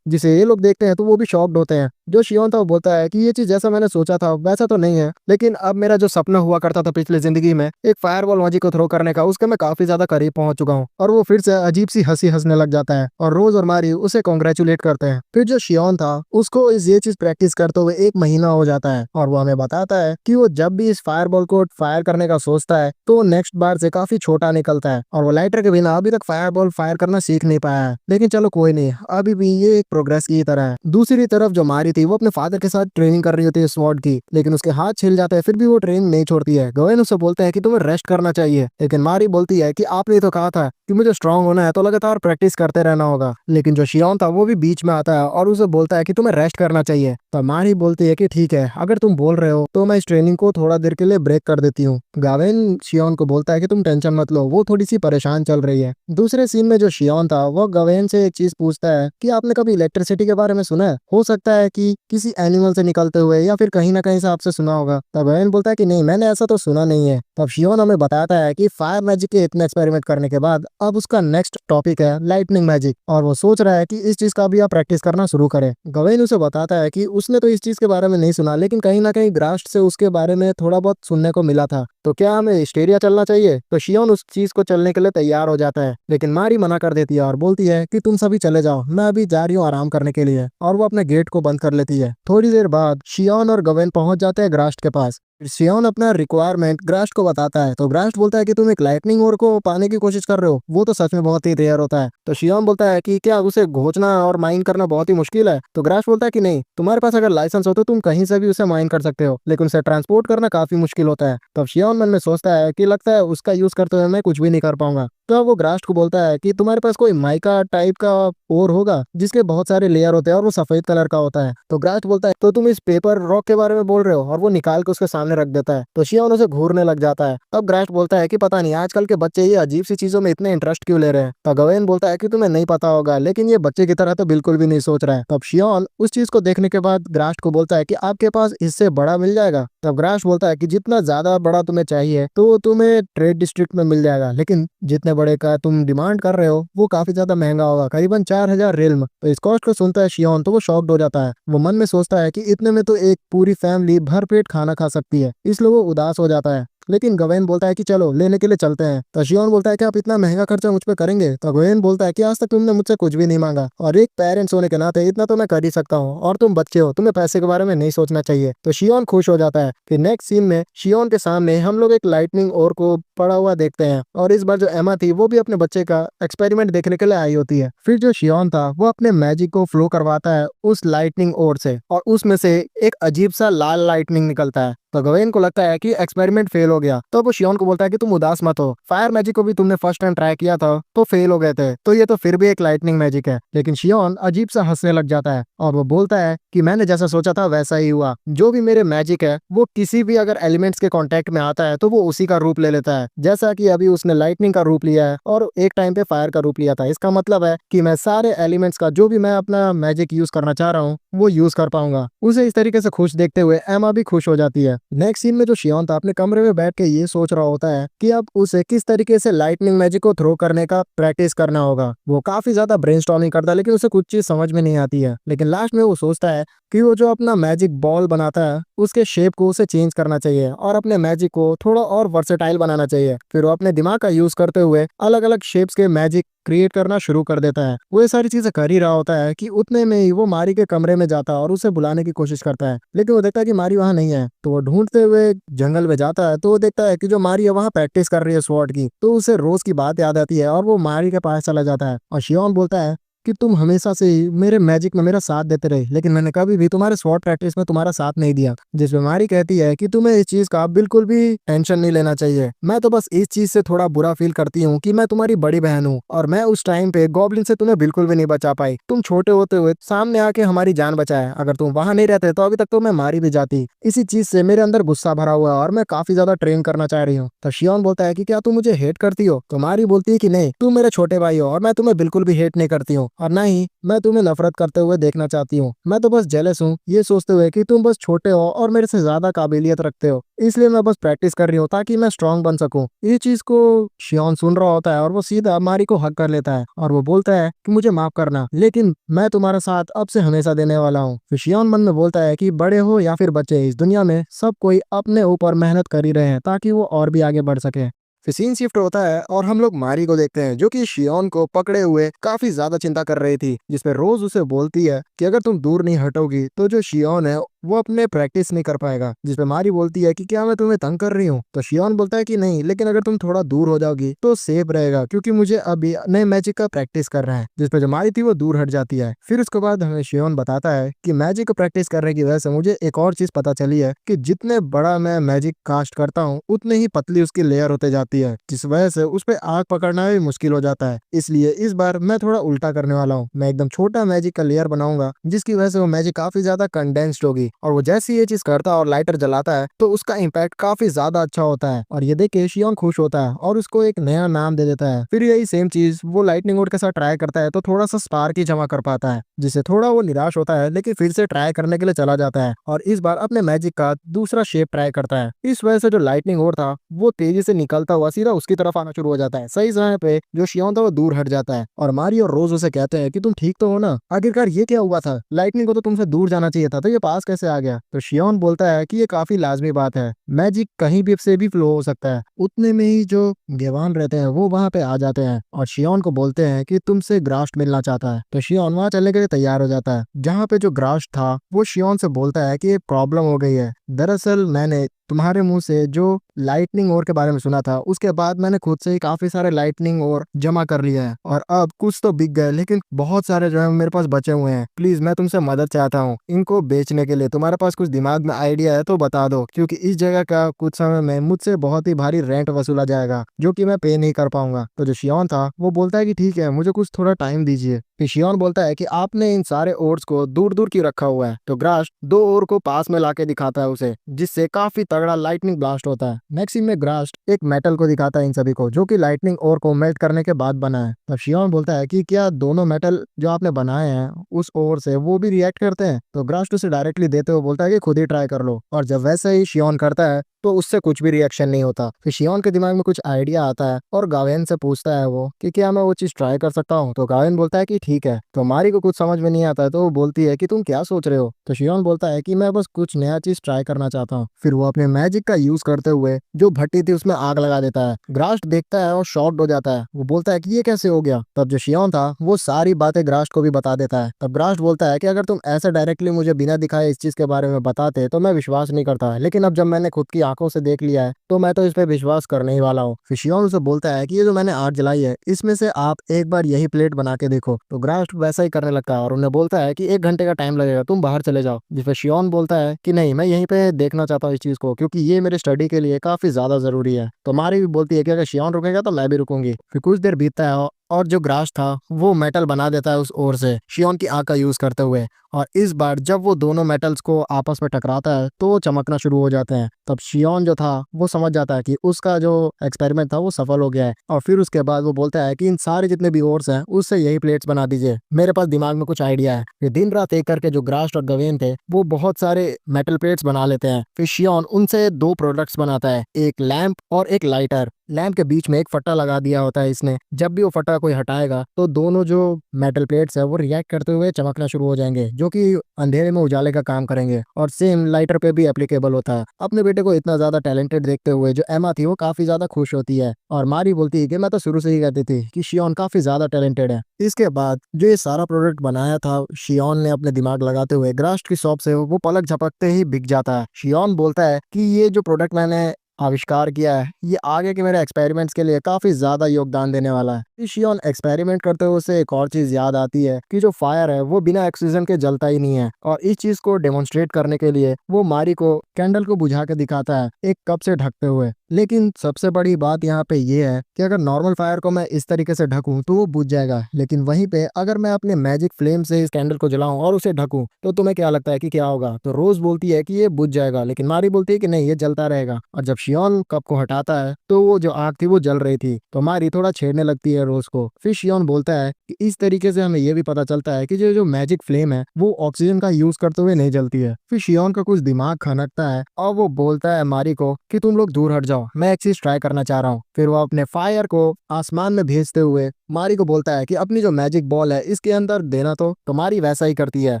जिसे ये लोग देखते हैं तो वो भी शॉक्ड होते हैं। जो शियोन था वो बोलता है कि ये चीज जैसा मैंने सोचा था वैसा तो नहीं है, लेकिन अब मेरा जो सपना हुआ करता था पिछले जिंदगी में एक फायरबॉल मैजिक को थ्रो करने का, उसके मैं काफी ज्यादा करीब पहुंच चुका हूँ। और वो फिर से अजीब सी हंसी हंसने लग जाता है और रोज और मारी उसे कॉन्ग्रेचुलेट करते हैं। फिर जो शियोन था उसको ये चीज प्रैक्टिस करते हुए 1 महीना हो जाता है और वो हमें बताता है कि वो जब भी इस फायरबॉल को फायर करने का सोचता है तो नेक्स्ट बार से काफी छोटा निकलता है और वो लाइटर के बिना अभी तक फायरबॉल फायर करना सीख नहीं पाया है। लेकिन चलो कोई नहीं, अभी भी ये एक प्रोग्रेस की तरह है। दूसरी तरफ जो मारी थी वो अपने फादर के साथ ट्रेनिंग कर रही होती है स्वॉर्ड की, लेकिन उसके हाथ छिल जाते हैं, फिर भी वो ट्रेनिंग नहीं छोड़ती है। गवेन उससे बोलते हैं कि तुम्हें रेस्ट करना चाहिए, लेकिन मारी बोलती है कि आपने तो कहा था कि मुझे स्ट्रांग होना है तो लगातार प्रैक्टिस करते रहना होगा। लेकिन जो शियोन था वो भी बीच में आता है और उसे बोलता है कि तुम्हें रेस्ट करना चाहिए। तो मारी बोलती है कि ठीक है, अगर तुम बोल रहे हो तो मैं इस ट्रेनिंग को थोड़ा देर के लिए ब्रेक कर देती हूँ। गावेन शियोन को बोलता है कि तुम टेंशन मत लो, वो थोड़ी सी परेशान चल रही है। दूसरे सीन में जो शियोन था वो गवेन से एक चीज पूछता है कि आपने कभी इलेक्ट्रिसिटी के बारे में सुना है? हो सकता है कि किसी एनिमल से निकलते हुए या फिर कहीं ना कहीं से आपसे सुना होगा। तब गवेन बोलता है कि नहीं, मैंने ऐसा तो सुना नहीं है। तब शियोन हमें बताता है कि फायर मैजिक के इतने एक्सपेरिमेंट करने के बाद अब उसका नेक्स्ट टॉपिक है लाइटनिंग मैजिक, और वो सोच रहा है कि इस चीज का भी आप प्रैक्टिस करना शुरू करें। गवेन उसे बताता है कि उसने तो इस चीज के बारे में नहीं सुना, लेकिन कहीं ना कहीं ग्रास्ट से उसके बारे में थोड़ा बहुत सुनने को मिला था, तो क्या हमें हिस्टेरिया चलना चाहिए? तो शियोन उस चीज को चलने के लिए तैयार हो जाता है, लेकिन मारी मना कर देती है और बोलती है कि तुम सभी चले जाओ, मैं अभी जा रही हूँ आराम करने के लिए, और वो अपने गेट को बंद कर लेती है। थोड़ी देर बाद शियोन और गवेन पहुंच जाते हैं ग्रास्ट के पास। शियोन अपना रिक्वायरमेंट ग्रास्ट को बताता है, तो ग्रास्ट बोलता है कि तुम एक लाइटनिंग ओर को पाने की कोशिश कर रहे हो, वो तो सच में बहुत ही रेयर होता है। तो शियोन बोलता है कि क्या उसे घोंचना और माइन करना बहुत ही मुश्किल है? तो ग्रास्ट बोलता है कि नहीं, तुम्हारे पास अगर लाइसेंस हो तो तुम कहीं से भी उसे माइन कर सकते हो, लेकिन उसे ट्रांसपोर्ट करना काफी मुश्किल होता है। तब शियोन मन में सोचता है कि लगता है उसका यूज करते हुए मैं कुछ भी नहीं कर पाऊंगा। तो वो ग्रास्ट को बोलता है कि तुम्हारे पास कोई माइका टाइप का ओर होगा जिसके बहुत सारे लेयर होते हैं और वो सफेद कलर का होता है। तो ग्रास्ट बोलता है तो तुम इस पेपर रॉक के बारे में बोल रहे हो, और वो निकाल के उसके सामने रख देता है। तो शियोन उसे घूरने लग जाता है। तब ग्रास्ट बोलता है कि पता नहीं आजकल के बच्चे ये अजीब सी चीजों में इतने इंटरेस्ट क्यों ले रहे हैं। तो गवेन बोलता है कि तुम्हें नहीं पता होगा, लेकिन ये बच्चे की तरह तो बिल्कुल भी नहीं सोच रहा है। तब शियोन उस चीज को देखने के बाद ग्रास्ट को बोलता है कि आपके पास इससे बड़ा मिल जाएगा। तब ग्रास्ट बोलता है कि जितना ज्यादा बड़ा तुम्हें चाहिए तो तुम्हें ट्रेड डिस्ट्रिक्ट में मिल जाएगा, लेकिन जितने बड़े का तुम डिमांड कर रहे हो वो काफी ज्यादा महंगा होगा, करीबन 4000 रेल्म। तो इस कॉस्ट को सुनता है शियोन तो वो शॉक्ड हो जाता है। वो मन में सोचता है कि इतने में तो एक पूरी फैमिली भरपेट खाना खा सकती है, इसलिए वो उदास हो जाता है। लेकिन गवेन बोलता है कि चलो लेने के लिए चलते हैं। तो शियोन बोलता है कि आप इतना महंगा खर्चा मुझ पे करेंगे? तो गवेन बोलता है कि आज तक तुमने मुझसे कुछ भी नहीं मांगा, और एक पेरेंट्स होने के नाते इतना तो मैं कर ही सकता हूँ, और तुम बच्चे हो, तुम्हें पैसे के बारे में नहीं सोचना चाहिए। तो शियोन खुश हो जाता है। फिर नेक्स्ट सीन में शियोन के सामने हम लोग एक लाइटनिंग ओर को पड़ा हुआ देखते हैं और इस बार जो एमा थी वो भी अपने बच्चे का एक्सपेरिमेंट देखने के लिए आई होती है। फिर जो शियोन था वो अपने मैजिक को फ्लो करवाता है उस लाइटनिंग ओर से और उसमें से एक अजीब सा लाल लाइटनिंग निकलता है। तो गवेन को लगता है कि एक्सपेरिमेंट फेल हो गया, तो वो शियोन को बोलता है कि तुम उदास मत हो, फायर मैजिक को भी तुमने फर्स्ट टाइम ट्राई किया था तो फेल हो गए थे, तो ये तो फिर भी एक लाइटनिंग मैजिक है। लेकिन शियोन अजीब सा हंसने लग जाता है और वो बोलता है कि मैंने जैसा सोचा था वैसा ही हुआ, जो भी मेरे मैजिक है वो किसी भी अगर एलिमेंट्स के कांटेक्ट में आता है तो वो उसी का रूप ले लेता है, जैसा कि अभी उसने लाइटनिंग का रूप लिया है और एक टाइम पे फायर का रूप लिया था। इसका मतलब है कि मैं सारे एलिमेंट्स का जो भी मैं अपना मैजिक यूज करना चाह रहा हूँ वो यूज कर पाऊंगा। उसे इस तरीके से खुश देखते हुए एमा भी खुश हो जाती है। नेक्स्ट सीन में जो शियोन था अपने कमरे में बैठ के ये सोच रहा होता है कि अब उसे किस तरीके से लाइटनिंग मैजिक को थ्रो करने का प्रैक्टिस करना होगा। वो काफी ज्यादा ब्रेनस्टॉर्मिंग करता है लेकिन उसे कुछ चीज समझ में नहीं आती है। लेकिन लास्ट में वो सोचता है कि वो जो अपना मैजिक बॉल बनाता है उसके शेप को उसे चेंज करना चाहिए और अपने मैजिक को थोड़ा और वर्सेटाइल बनाना चाहिए। फिर वो अपने दिमाग का यूज करते हुए अलग अलग शेप्स के मैजिक क्रिएट करना शुरू कर देता है। वो ये सारी चीजें कर ही रहा होता है कि उतने में ही वो मारी के कमरे में जाता है और उसे बुलाने की कोशिश करता है, लेकिन वो देखता है कि मारी वहां नहीं है। तो वो ढूंढते हुए जंगल में जाता है तो वो देखता है कि जो मारी है वहां प्रैक्टिस कर रही है स्वॉर्ड की। तो उसे रोज की बात याद आती है और वो मारी के पास चला जाता है और शियोन बोलता है कि तुम हमेशा से ही मेरे मैजिक में मेरा साथ देते रहे, लेकिन मैंने कभी भी तुम्हारे स्वॉर्ड प्रैक्टिस में तुम्हारा साथ नहीं दिया। जिस पे मारी कहती है कि तुम्हें इस चीज का बिल्कुल भी टेंशन नहीं लेना चाहिए, मैं तो बस इस चीज से थोड़ा बुरा फील करती हूँ कि मैं तुम्हारी बड़ी बहन हूँ और मैं उस टाइम पे गॉब्लिन से तुम्हें बिल्कुल भी नहीं बचा पाई। तुम छोटे होते हुए सामने आके हमारी जान बचाया, अगर तुम वहां नहीं रहते तो अभी तक तो मैं मारी भी जाती। इसी चीज से मेरे अंदर गुस्सा भरा हुआ है और मैं काफी ज्यादा ट्रेन करना चाह रही हूँ। तो शियोन बोलता है कि क्या तुम मुझे हेट करती हो? तो मारी बोलती है कि नहीं, तुम मेरे छोटे भाई हो और मैं तुम्हें बिल्कुल भी हेट नहीं करती हूँ और ना ही मैं तुम्हें नफरत करते हुए देखना चाहती हूँ। मैं तो बस जेलस हूँ ये सोचते हुए कि तुम बस छोटे हो और मेरे से ज्यादा काबिलियत रखते हो, इसलिए मैं बस प्रैक्टिस कर रही हूँ ताकि मैं स्ट्रांग बन सकूं। ये चीज को शियोन सुन रहा होता है और वो सीधा मारी को हक कर लेता है और वो बोलता है कि मुझे माफ करना, लेकिन मैं तुम्हारा साथ अब से हमेशा देने वाला हूँ। फिर शियोन मन में बोलता है कि बड़े हो या फिर बच्चे, इस दुनिया में सब कोई अपने ऊपर मेहनत कर ही रहे हैं ताकि वो और भी आगे बढ़ सके। फिर सीन शिफ्ट होता है और हम लोग मारी को देखते हैं जो कि शियोन को पकड़े हुए काफी ज्यादा चिंता कर रही थी, जिसपे रोज उसे बोलती है कि अगर तुम दूर नहीं हटोगी तो जो शियोन है वो अपने प्रैक्टिस नहीं कर पाएगा। जिसपे मारी बोलती है कि क्या मैं तुम्हें तंग कर रही हूँ? तो शियोन बोलता है कि नहीं, लेकिन अगर तुम थोड़ा दूर हो जाओगी तो सेफ रहेगा क्योंकि मुझे अभी नए मैजिक का प्रैक्टिस करना है। जिसपे जो मारी थी वो दूर हट जाती है। फिर उसके बाद हमें शियोन बताता है कि मैजिक को प्रैक्टिस करने की वजह से मुझे एक और चीज पता चली है कि जितने बड़ा मैं मैजिक कास्ट करता हूँ उतने ही पतली उसकी लेयर होते जाती है, जिस वजह से उस पर आग पकड़ना भी मुश्किल हो जाता है। इसलिए इस बार मैं थोड़ा उल्टा करने वाला हूँ, मैं एकदम छोटा मैजिक का लेयर बनाऊंगा जिसकी वजह से वो मैजिक काफी ज्यादा कंडेंस्ड होगी और वो जैसे ही ये चीज करता है और लाइटर जलाता है तो उसका इम्पैक्ट काफी ज्यादा अच्छा होता है और ये देख के शियोन खुश होता है और उसको एक नया नाम दे देता है। फिर यही सेम चीज वो लाइटनिंग वुड के साथ ट्राई करता है तो थोड़ा सा स्पार्क ही जमा कर पाता है, जिससे थोड़ा वो निराश होता है, लेकिन फिर से ट्राई करने के लिए चला जाता है और इस बार अपने मैजिक का दूसरा शेप ट्राई करता है। इस वजह से जो लाइटनिंग वुड था वो तेजी से निकलता हुआ सीधा उसकी तरफ आना शुरू हो जाता है। सही समय पे जो शियोन था वो दूर हट जाता है और मारी और रोज उसे कहते हैं कि तुम ठीक तो हो ना, आखिरकार ये क्या हुआ था? लाइटनिंग को तो तुमसे दूर जाना चाहिए था, तो ये पास कैसे आ गया? तो शियोन बोलता है कि ये काफी लाजमी बात है, मैजिक कहीं भी से भी फ्लो हो सकता है। उतने में ही जो गेवान रहते हैं वो वहां पे आ जाते हैं और शियोन को बोलते हैं कि तुमसे ग्रास्ट मिलना चाहता है। तो शियोन वहां चलने के लिए तैयार हो जाता है। जहाँ पे जो ग्रास्ट था वो शियोन से बोलता है कि एक प्रॉब्लम हो गई है, दरअसल मैंने तुम्हारे मुंह से जो लाइटनिंग ओर के बारे में सुना था उसके बाद मैंने खुद से ही काफी सारे लाइटनिंग ओर जमा कर लिया है और अब कुछ तो बिक गए लेकिन बहुत सारे जो है मेरे पास बचे हुए हैं। प्लीज मैं तुमसे मदद चाहता हूँ इनको बेचने के लिए, तुम्हारे पास कुछ दिमाग में आइडिया है तो बता दो, क्योंकि इस जगह का कुछ समय में मुझसे बहुत ही भारी रेंट वसूला जाएगा जो कि मैं पे नहीं कर पाऊंगा। तो जो शियोन था वो बोलता है कि ठीक है, मुझे कुछ थोड़ा टाइम दीजिए। फिर शियोन बोलता है कि आपने इन सारे ओर्स को दूर दूर क्यों रखा हुआ है? तो ग्रास्ट दो ओर को पास में लाके दिखाता है उसे, जिससे काफी तगड़ा लाइटनिंग ब्लास्ट होता है। नेक्स्ट सीन में ग्रास्ट एक मेटल को दिखाता है इन सभी को जो कि लाइटनिंग ओर को मेल्ट करने के बाद बना है। तब शियोन बोलता है कि क्या दोनों मेटल जो आपने बनाए हैं उस ओर से वो भी रिएक्ट करते हैं? तो ग्रास्ट उसे डायरेक्टली देते हुए बोलता है कि खुद ही ट्राई कर लो और जब वैसे ही शियोन करता है तो उससे कुछ भी रिएक्शन नहीं होता। फिर शियोन के दिमाग में कुछ आइडिया आता है और गावेन से पूछता है वो कि क्या मैं वो चीज ट्राई कर सकता हूँ? तो गावेन बोलता है कि ठीक है। तो मारी को कुछ समझ में नहीं आता है तो वो बोलती है कि तुम क्या सोच रहे हो? तो शियोन बोलता है कि मैं बस कुछ नया चीज ट्राई करना चाहता हूँ। फिर वो अपने मैजिक का यूज करते हुए जो भट्टी थी उसमें आग लगा देता है। ग्रास्ट देखता है और शॉक्ड हो जाता है। वो बोलता है कि ये कैसे हो गया? तब जो शियोन था वो सारी बातें ग्रास्ट को भी बता देता है। तब ग्रास्ट बोलता है कि अगर तुम ऐसे डायरेक्टली मुझे बिना दिखाए इस चीज के बारे में बताते तो मैं विश्वास नहीं करता, लेकिन अब जब मैंने खुद की आंखों से देख लिया है तो मैं तो इस पे विश्वास करने ही वाला हूँ। फिर शियोन उसे बोलता है कि ये जो मैंने आग जलाई है इसमें से आप एक बार यही प्लेट बना के देखो। तो ग्रास्ट वैसा ही करने लगता है और उन्हें बोलता है कि 1 घंटे का टाइम लगेगा, तुम बाहर चले जाओ। जिस पे शियोन बोलता है कि नहीं, मैं यहीं पे देखना चाहता हूँ इस चीज को, क्योंकि ये मेरे स्टडी के लिए काफी ज्यादा जरूरी है। तो मारी भी बोलती है कि अगर शियोन रुकेगा तो मैं भी रुकूंगी। फिर कुछ देर बीतता है और जो ग्रास था वो मेटल बना देता है उस ओर से शियोन की आंख का यूज करते हुए। और इस बार जब वो दोनों मेटल्स को आपस में टकराता है तो वो चमकना शुरू हो जाते हैं। तब शियोन जो था वो समझ जाता है कि उसका जो एक्सपेरिमेंट था वो सफल हो गया है। और फिर उसके बाद वो बोलता है कि इन सारे जितने भी ओर्स हैं उससे यही प्लेट्स बना दीजिए, मेरे पास दिमाग में कुछ आइडिया है। फिर दिन रात एक करके जो ग्रास्ट और गवेन थे वो बहुत सारे मेटल प्लेट्स बना लेते हैं। फिर शियोन उनसे 2 प्रोडक्ट्स बनाता है, एक लैंप और एक लाइटर। लैंप के बीच में एक फट्टा लगा दिया होता है इसने, जब भी वो फट्टा कोई हटाएगा तो दोनों जो मेटल प्लेट्स है वो रिएक्ट करते हुए चमकना शुरू हो जाएंगे, जो कि अंधेरे में उजाले का काम करेंगे। और सेम लाइटर पे भी एप्लीकेबल होता है। अपने बेटे को इतना ज्यादा टैलेंटेड देखते हुए जो एमा थी वो काफी ज्यादा खुश होती है और मारी बोलती है कि मैं तो शुरू से ही कहती थी कि शियोन काफी ज्यादा टैलेंटेड है। इसके बाद जो ये सारा प्रोडक्ट बनाया था शियोन ने अपने दिमाग लगाते हुए, ग्रास्ट की शॉप से वो पलक झपकते ही बिक जाता है। शियोन बोलता है कि ये जो प्रोडक्ट मैंने आविष्कार किया है ये आगे के मेरे एक्सपेरिमेंट्स के लिए काफी ज्यादा योगदान देने वाला है। इस शियोन एक्सपेरिमेंट करते हुए उसे एक और चीज याद आती है कि जो फायर है वो बिना ऑक्सीजन के जलता ही नहीं है। और इस चीज को डेमोन्स्ट्रेट करने के लिए वो मारी को कैंडल को बुझा के दिखाता है एक कप से ढकते हुए। लेकिन सबसे बड़ी बात यहाँ पे ये है कि अगर नॉर्मल फायर को मैं इस तरीके से ढकूं तो वो बुझ जाएगा, लेकिन वहीं पे अगर मैं अपने मैजिक फ्लेम से इस कैंडल को जलाऊं और उसे ढकूं तो तुम्हें क्या लगता है कि क्या होगा? तो रोज बोलती है कि ये बुझ जाएगा, लेकिन मारी बोलती है कि नहीं, ये जलता रहेगा। और जब शियोन कप को हटाता है तो वो जो आग थी वो जल रही थी। तो मारी थोड़ा छेड़ने लगती है रोज को। फिर शियोन बोलता है कि इस तरीके से हमें ये भी पता चलता है कि जो मैजिक फ्लेम है वो ऑक्सीजन का यूज करते हुए नहीं जलती है। फिर शियोन का कुछ दिमाग खनकता है और वो बोलता है मारी को कि तुम लोग दूर हट जाओ, मैं एक चीज ट्राई करना चाह रहा हूँ। फिर वो अपने फायर को आसमान में भेजते हुए मारी को बोलता है कि अपनी जो मैजिक बॉल है इसके अंदर देना। तो मारी वैसा ही करती है,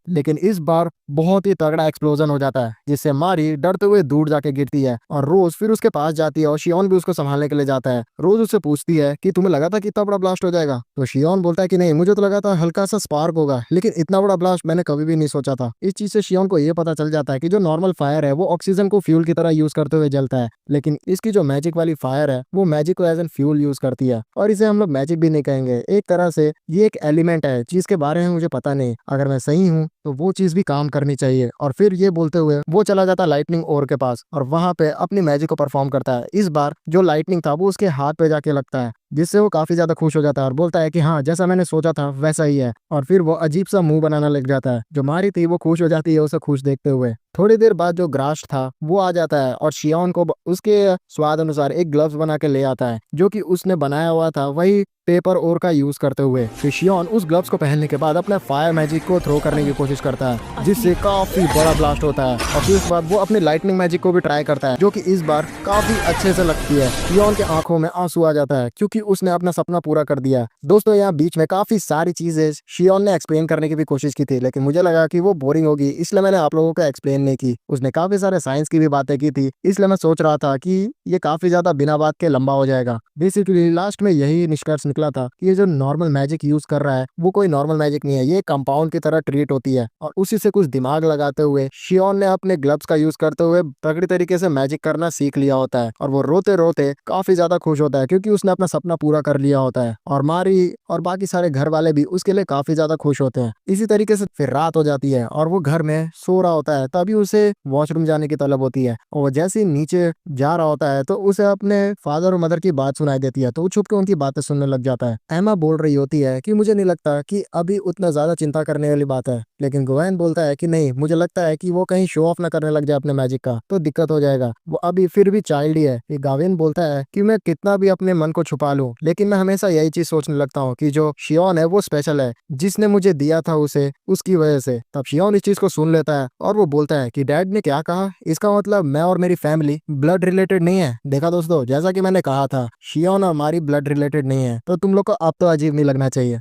लेकिन इस बार बहुत ही तगड़ा एक्सप्लोजन हो जाता है जिससे मारी डरते हुए दूर जाके गिरती है। और रोज फिर उसके पास जाती है और शियोन भी उसको संभालने के लिए जाता है। रोज उससे पूछती है कि तुम्हें लगा था कि इतना बड़ा ब्लास्ट हो जाएगा? तो शियोन बोलता है कि नहीं, मुझे तो लगा था हल्का सा स्पार्क होगा, लेकिन इतना बड़ा ब्लास्ट मैंने कभी भी नहीं सोचा था। इस चीज से शियोन को ये पता चल जाता है कि जो नॉर्मल फायर है वो ऑक्सीजन को फ्यूल की तरह यूज करते हुए जलता है, लेकिन इसकी जो मैजिक वाली फायर है वो मैजिक को एज एन फ्यूल यूज करती है। और इसे हम लोग मैजिक भी नहीं कहेंगे, एक तरह से ये एक एलिमेंट है जिसके बारे में मुझे पता नहीं, अगर मैं सही हूँ तो वो चीज भी काम करनी चाहिए। और फिर ये बोलते हुए वो चला जाता लाइटनिंग ओर के पास और वहां पे अपनी मैजिक को परफॉर्म करता है। इस बार जो लाइटनिंग था वो उसके हाथ पे जाके लगता है, जिससे वो काफी ज्यादा खुश हो जाता है और बोलता है कि हाँ, जैसा मैंने सोचा था वैसा ही है। और फिर वो अजीब सा मुंह बनाना लग जाता है। जो मारी थी वो खुश हो जाती है उसे खुश देखते हुए। थोड़ी देर बाद जो ग्रास्ट था वो आ जाता है और शियोन को उसके स्वाद अनुसार एक ग्लव्स बना के ले आता है, जो कि उसने बनाया हुआ था वही पेपर ओर का यूज करते हुए। फिर शियोन उस ग्लव्स को पहनने के बाद अपने फायर मैजिक को थ्रो करने की कोशिश करता है, जिससे काफी बड़ा ब्लास्ट होता है। और फिर उसके बाद वो अपने लाइटनिंग मैजिक को भी ट्राई करता है, जो कि इस बार काफी अच्छे से लगती है। शियोन के आंखों में आंसू आ जाता है क्योंकि उसने अपना सपना पूरा कर दिया। दोस्तों, यहाँ बीच में काफी सारी चीजें शियोन ने एक्सप्लेन करने की भी कोशिश की थी, लेकिन मुझे लगा कि वो बोरिंग होगी, इसलिए मैंने आप लोगों को एक्सप्लेन नहीं की। उसने काफी सारे साइंस की भी बातें की थी, इसलिए मैं सोच रहा था कि ये काफी ज्यादा बिना बात के लंबा हो जाएगा। बेसिकली लास्ट में यही निष्कर्ष निकला था कि ये जो नॉर्मल मैजिक यूज कर रहा है वो कोई नॉर्मल मैजिक नहीं है, ये कंपाउंड की तरह ट्रीट होती है। और उसी से कुछ दिमाग लगाते हुए शियोन ने अपने ग्लव्स का यूज करते हुए तगड़ी तरीके से मैजिक करना सीख लिया होता है। और वो रोते रोते काफी ज्यादा खुश होता है क्योंकि उसने अपना सपना पूरा कर लिया होता है। और मारी और बाकी सारे घर वाले भी उसके लिए काफी ज्यादा खुश होते हैं। इसी तरीके से फिर रात हो जाती है और वो घर में सो रहा होता है, तभी उसे वॉशरूम जाने की तलब होती है। और वो जैसे ही नीचे जा रहा होता है तो उसे अपने फादर और मदर की बात सुनाई देती है, तो वो छुप के उनकी बातें सुनने लग जाता है। एमा बोल रही होती है कि मुझे नहीं लगता कि अभी उतना ज्यादा चिंता करने वाली बात है, लेकिन गोवेन बोलता है कि नहीं, मुझे लगता है कि वो कहीं शो ऑफ ना करने लग जाए अपने मैजिक का, तो दिक्कत हो जाएगा, वो अभी फिर भी चाइल्ड ही है। ये गाविन बोलता है कि मैं कितना भी अपने मन को छुपा लूं, लेकिन मैं हमेशा यही चीज सोचने लगता हूँ कि जो शियोन है वो स्पेशल है, जिसने मुझे दिया था उसे उसकी वजह से। तब शियोन इस चीज को सुन लेता है और वो बोलता है कि डैड ने क्या कहा, इसका मतलब मैं और मेरी फैमिली ब्लड रिलेटेड नहीं है। देखा दोस्तों, जैसा कि मैंने कहा था, शियोन और मारी ब्लड रिलेटेड नहीं है, तो तुम लोग को अब तो अजीब नहीं लगना चाहिए।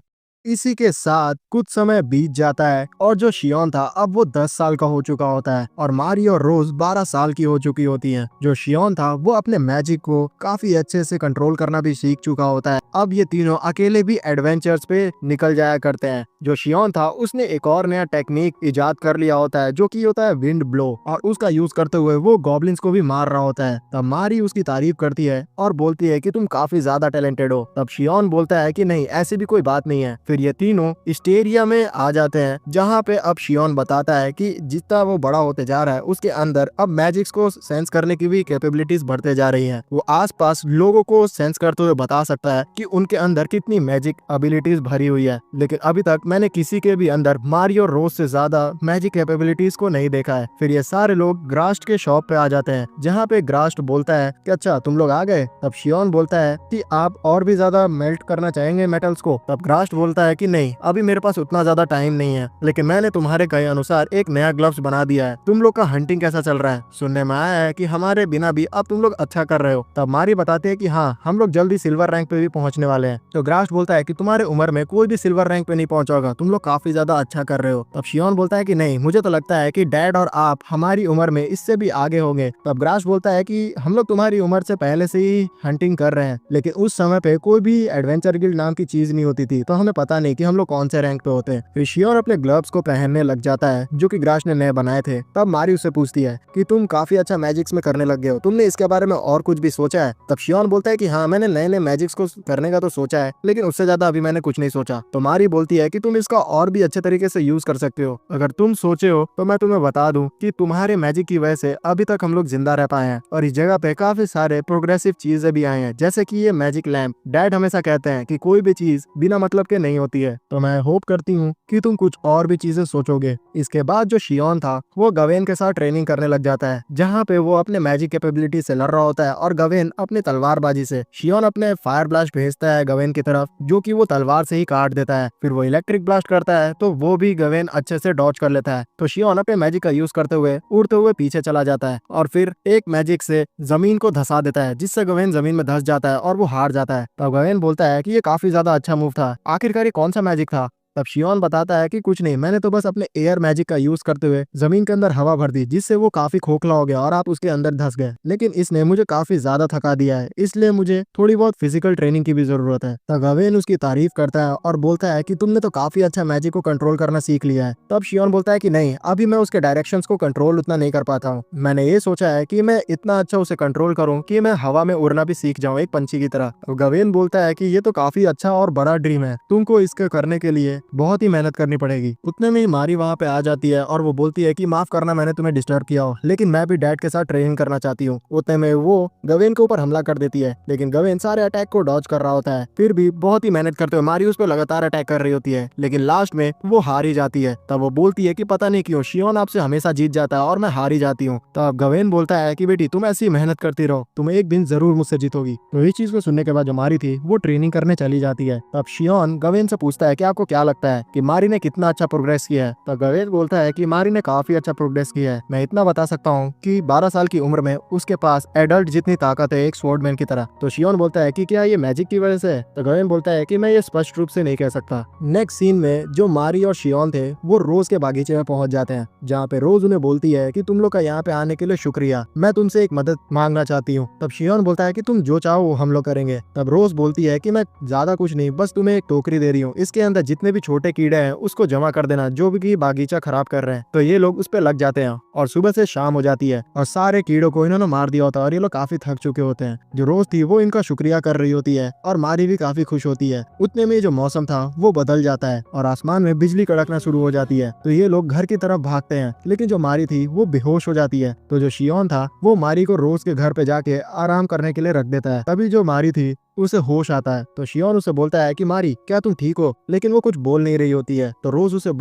इसी के साथ कुछ समय बीत जाता है और जो शियोन था अब वो 10 साल का हो चुका होता है और मारी और रोज 12 साल की हो चुकी होती हैं। जो शियोन था वो अपने मैजिक को काफी अच्छे से कंट्रोल करना भी सीख चुका होता है। अब ये तीनों अकेले भी एडवेंचर्स पे निकल जाया करते हैं। जो शियोन था उसने एक और नया टेक्निक इजाद कर लिया होता है जो कि होता है विंड ब्लो, और उसका यूज करते हुए वो गॉब्लिन्स को भी मार रहा होता है। तब मारी उसकी तारीफ करती है और बोलती है कि तुम काफी ज्यादा टैलेंटेड हो। तब शियोन बोलता है कि नहीं, ऐसी भी कोई बात नहीं है। फिर ये तीनों स्टेरिया में आ जाते हैं जहाँ पे अब शियोन बताता है कि जितना वो बड़ा होते जा रहा है उसके अंदर अब मैजिक्स को सेंस करने की भी कैपेबिलिटीज बढ़ते जा रही हैं। वो आसपास लोगों को सेंस करते हुए बता सकता है कि उनके अंदर कितनी मैजिक एबिलिटीज भरी हुई है। लेकिन अभी तक मैंने किसी के भी अंदर मारियो रोज से ज्यादा मैजिक कैपेबिलिटीज को नहीं देखा है। फिर ये सारे लोग ग्रास्ट के शॉप पे आ जाते हैं जहाँ पे ग्रास्ट बोलता है कि अच्छा तुम लोग आ गए। तब शियोन बोलता है कि आप और भी ज्यादा मेल्ट करना चाहेंगे मेटल्स को। तब ग्रास्ट बोलता है कि नहीं, अभी मेरे पास उतना ज्यादा टाइम नहीं है, लेकिन मैंने तुम्हारे कहे अनुसार एक नया ग्लव्स बना दिया है। तुम लोग का हंटिंग कैसा चल रहा है? सुनने में आया है कि हमारे बिना भी अब तुम लोग अच्छा कर रहे हो। तब मारी बताते हैं कि हाँ, हम लोग जल्दी सिल्वर रैंक पे भी पहुंचने वाले हैं। तो ग्रास्ट बोलता है कि तुम्हारे उम्र में कोई भी सिल्वर रैंक पे नहीं पहुंचा होगा, तुम लोग काफी ज्यादा अच्छा कर रहे हो। तब शियोन बोलता है कि नहीं, मुझे तो लगता है कि डैड और आप हमारी उम्र में इससे भी आगे होंगे। तब ग्रास्ट बोलता है कि हम लोग तुम्हारी उम्र से पहले से ही हंटिंग कर रहे हैं, लेकिन उस समय पे कोई भी एडवेंचर गिल्ड नाम की चीज नहीं होती थी, तो हमें पता नहीं कि हम लोग कौन से रैंक पे होते हैं। फिर शियोन अपने ग्लव्स को पहनने लग जाता है जो कि ग्रास्ट ने नए बनाए थे। तब मारी उससे पूछती है कि तुम काफी अच्छा मैजिक्स में करने लग गए हो, तुमने इसके बारे में और कुछ भी सोचा है? तब शियोन बोलता है कि हाँ, मैंने नए नए मैजिक्स को करने का तो सोचा है, लेकिन उससे ज्यादा अभी मैंने कुछ नहीं सोचा। तो मारी बोलती है कि तुम इसका और भी अच्छे तरीके से यूज कर सकते हो। अगर तुम सोचे हो तो मैं तुम्हें बता दूं कि तुम्हारे मैजिक की वजह से अभी तक हम लोग जिंदा रह पाए हैं और इस जगह पे काफी सारे प्रोग्रेसिव चीजें भी आए हैं, जैसे कि ये मैजिक लैम्प। डैड हमेशा कहते हैं कि कोई भी चीज बिना मतलब के नहीं होती है, तो मैं होप करती हूँ कि तुम कुछ और भी चीजें सोचोगे। इसके बाद जो शियोन था वो गवेन के साथ ट्रेनिंग करने लग जाता है, जहाँ पे वो अपने मैजिक कैपेबिलिटी से लड़ रहा होता है और गवेन अपनी तलवारबाजी से। शियोन अपने फायर ब्लास्ट भेजता है गवेन की तरफ, जो कि वो तलवार से ही काट देता है। फिर वो इलेक्ट्रिक ब्लास्ट करता है तो वो भी गवेन अच्छे से डॉज कर लेता है। तो शियोन अपने मैजिक का यूज करते हुए उड़ते हुए पीछे चला जाता है और फिर एक मैजिक से जमीन को धसा देता है, जिससे गवेन जमीन में धस जाता है और वो हार जाता है। तब गवेन बोलता है कि ये काफी ज्यादा अच्छा मूव था, आखिरकार ये कौन सा मैजिक था? तब शियोन बताता है कि कुछ नहीं, मैंने तो बस अपने एयर मैजिक का यूज करते हुए जमीन के अंदर हवा भर दी, जिससे वो काफी खोखला हो गया और आप उसके अंदर धंस गए। लेकिन इसने मुझे काफी ज्यादा थका दिया है, इसलिए मुझे थोड़ी बहुत फिजिकल ट्रेनिंग की भी जरूरत है। तब गवेन उसकी तारीफ करता है और बोलता है कि तुमने तो काफी अच्छा मैजिक को कंट्रोल करना सीख लिया है। तब शियोन बोलता है कि नहीं, अभी मैं उसके डायरेक्शंस को कंट्रोल उतना नहीं कर पाता हूँ। मैंने ये सोचा है कि मैं इतना अच्छा उसे कंट्रोल करूँ कि मैं हवा में उड़ना भी सीख जाऊँ एक पंछी की तरह। तो गवेन बोलता है कि ये तो काफी अच्छा और बड़ा ड्रीम है, तुमको इसके करने के लिए बहुत ही मेहनत करनी पड़ेगी। उतने में ही मारी वहाँ पे आ जाती है और वो बोलती है कि माफ करना मैंने तुम्हें डिस्टर्ब किया हो, लेकिन मैं भी डैड के साथ ट्रेनिंग करना चाहती हूँ। उतने में वो गवेन के ऊपर हमला कर देती है, लेकिन गवेन सारे अटैक को डॉज कर रहा होता है। फिर भी बहुत ही मेहनत करते हुए मारी उस पर लगातार अटैक कर रही होती है, लेकिन लास्ट में वो हार ही जाती है। तब वो बोलती है कि पता नहीं क्यों शियोन आपसे हमेशा जीत जाता है और मैं हार ही जाती हूँ। तब गवेन बोलता है कि बेटी तुम ऐसी मेहनत करती रहो, तुम एक दिन जरूर मुझसे जीतोगी। तो इस चीज को सुनने के बाद जो मारी थी वो ट्रेनिंग करने चली जाती है। तब शियोन गवेन से पूछता है कि आपको क्या लगता है कि मारी ने कितना अच्छा प्रोग्रेस किया है? तो गवेन बोलता है कि मारी ने काफी अच्छा प्रोग्रेस किया है। मैं इतना बता सकता हूँ कि 12 साल की उम्र में उसके पास एडल्ट जितनी ताकत है एक स्वॉर्डमैन की तरह। तो शियोन बोलता है कि क्या ये मैजिक की वजह से? तो गवेन बोलता है कि मैं ये स्पष्ट रूप से नहीं कह सकता। नेक्स्ट सीन में जो मारी और शियोन थे वो रोज के बागीचे में पहुंच जाते हैं, जहाँ पे रोज उन्हें बोलती है कि तुम लोग का यहाँ पे आने के लिए शुक्रिया, मैं तुमसे एक मदद मांगना चाहती हूँ। तब शियोन बोलता है कि तुम जो चाहो वो हम लोग करेंगे। तब रोज बोलती है कि मैं ज्यादा कुछ नहीं, बस तुम्हें एक टोकरी दे रही हूँ, इसके अंदर जितने भी छोटे कीड़े हैं उसको जमा कर देना जो भी बागीचा खराब कर रहे हैं। तो ये लोग उस पे लग जाते हैं और सुबह से शाम हो जाती है और सारे कीड़ों को इन्होंने मार दिया होता है और ये लोग काफी थक चुके होते हैं। जो रोज थी वो इनका शुक्रिया कर रही होती है और मारी भी काफी खुश होती है। उतने में जो मौसम था वो बदल जाता है और आसमान में बिजली कड़कना शुरू हो जाती है। तो ये लोग घर की तरफ भागते हैं, लेकिन जो मारी थी वो बेहोश हो जाती है। तो जो शियोन था वो मारी को रोज के घर पे जाके आराम करने के लिए रख देता है। तभी जो मारी थी उसे होश आता है। तो शियोन उसे बोलता है कि मारी क्या तुम ठीक हो? लेकिन वो कुछ बोल नहीं रही होती है। तो रोज उसे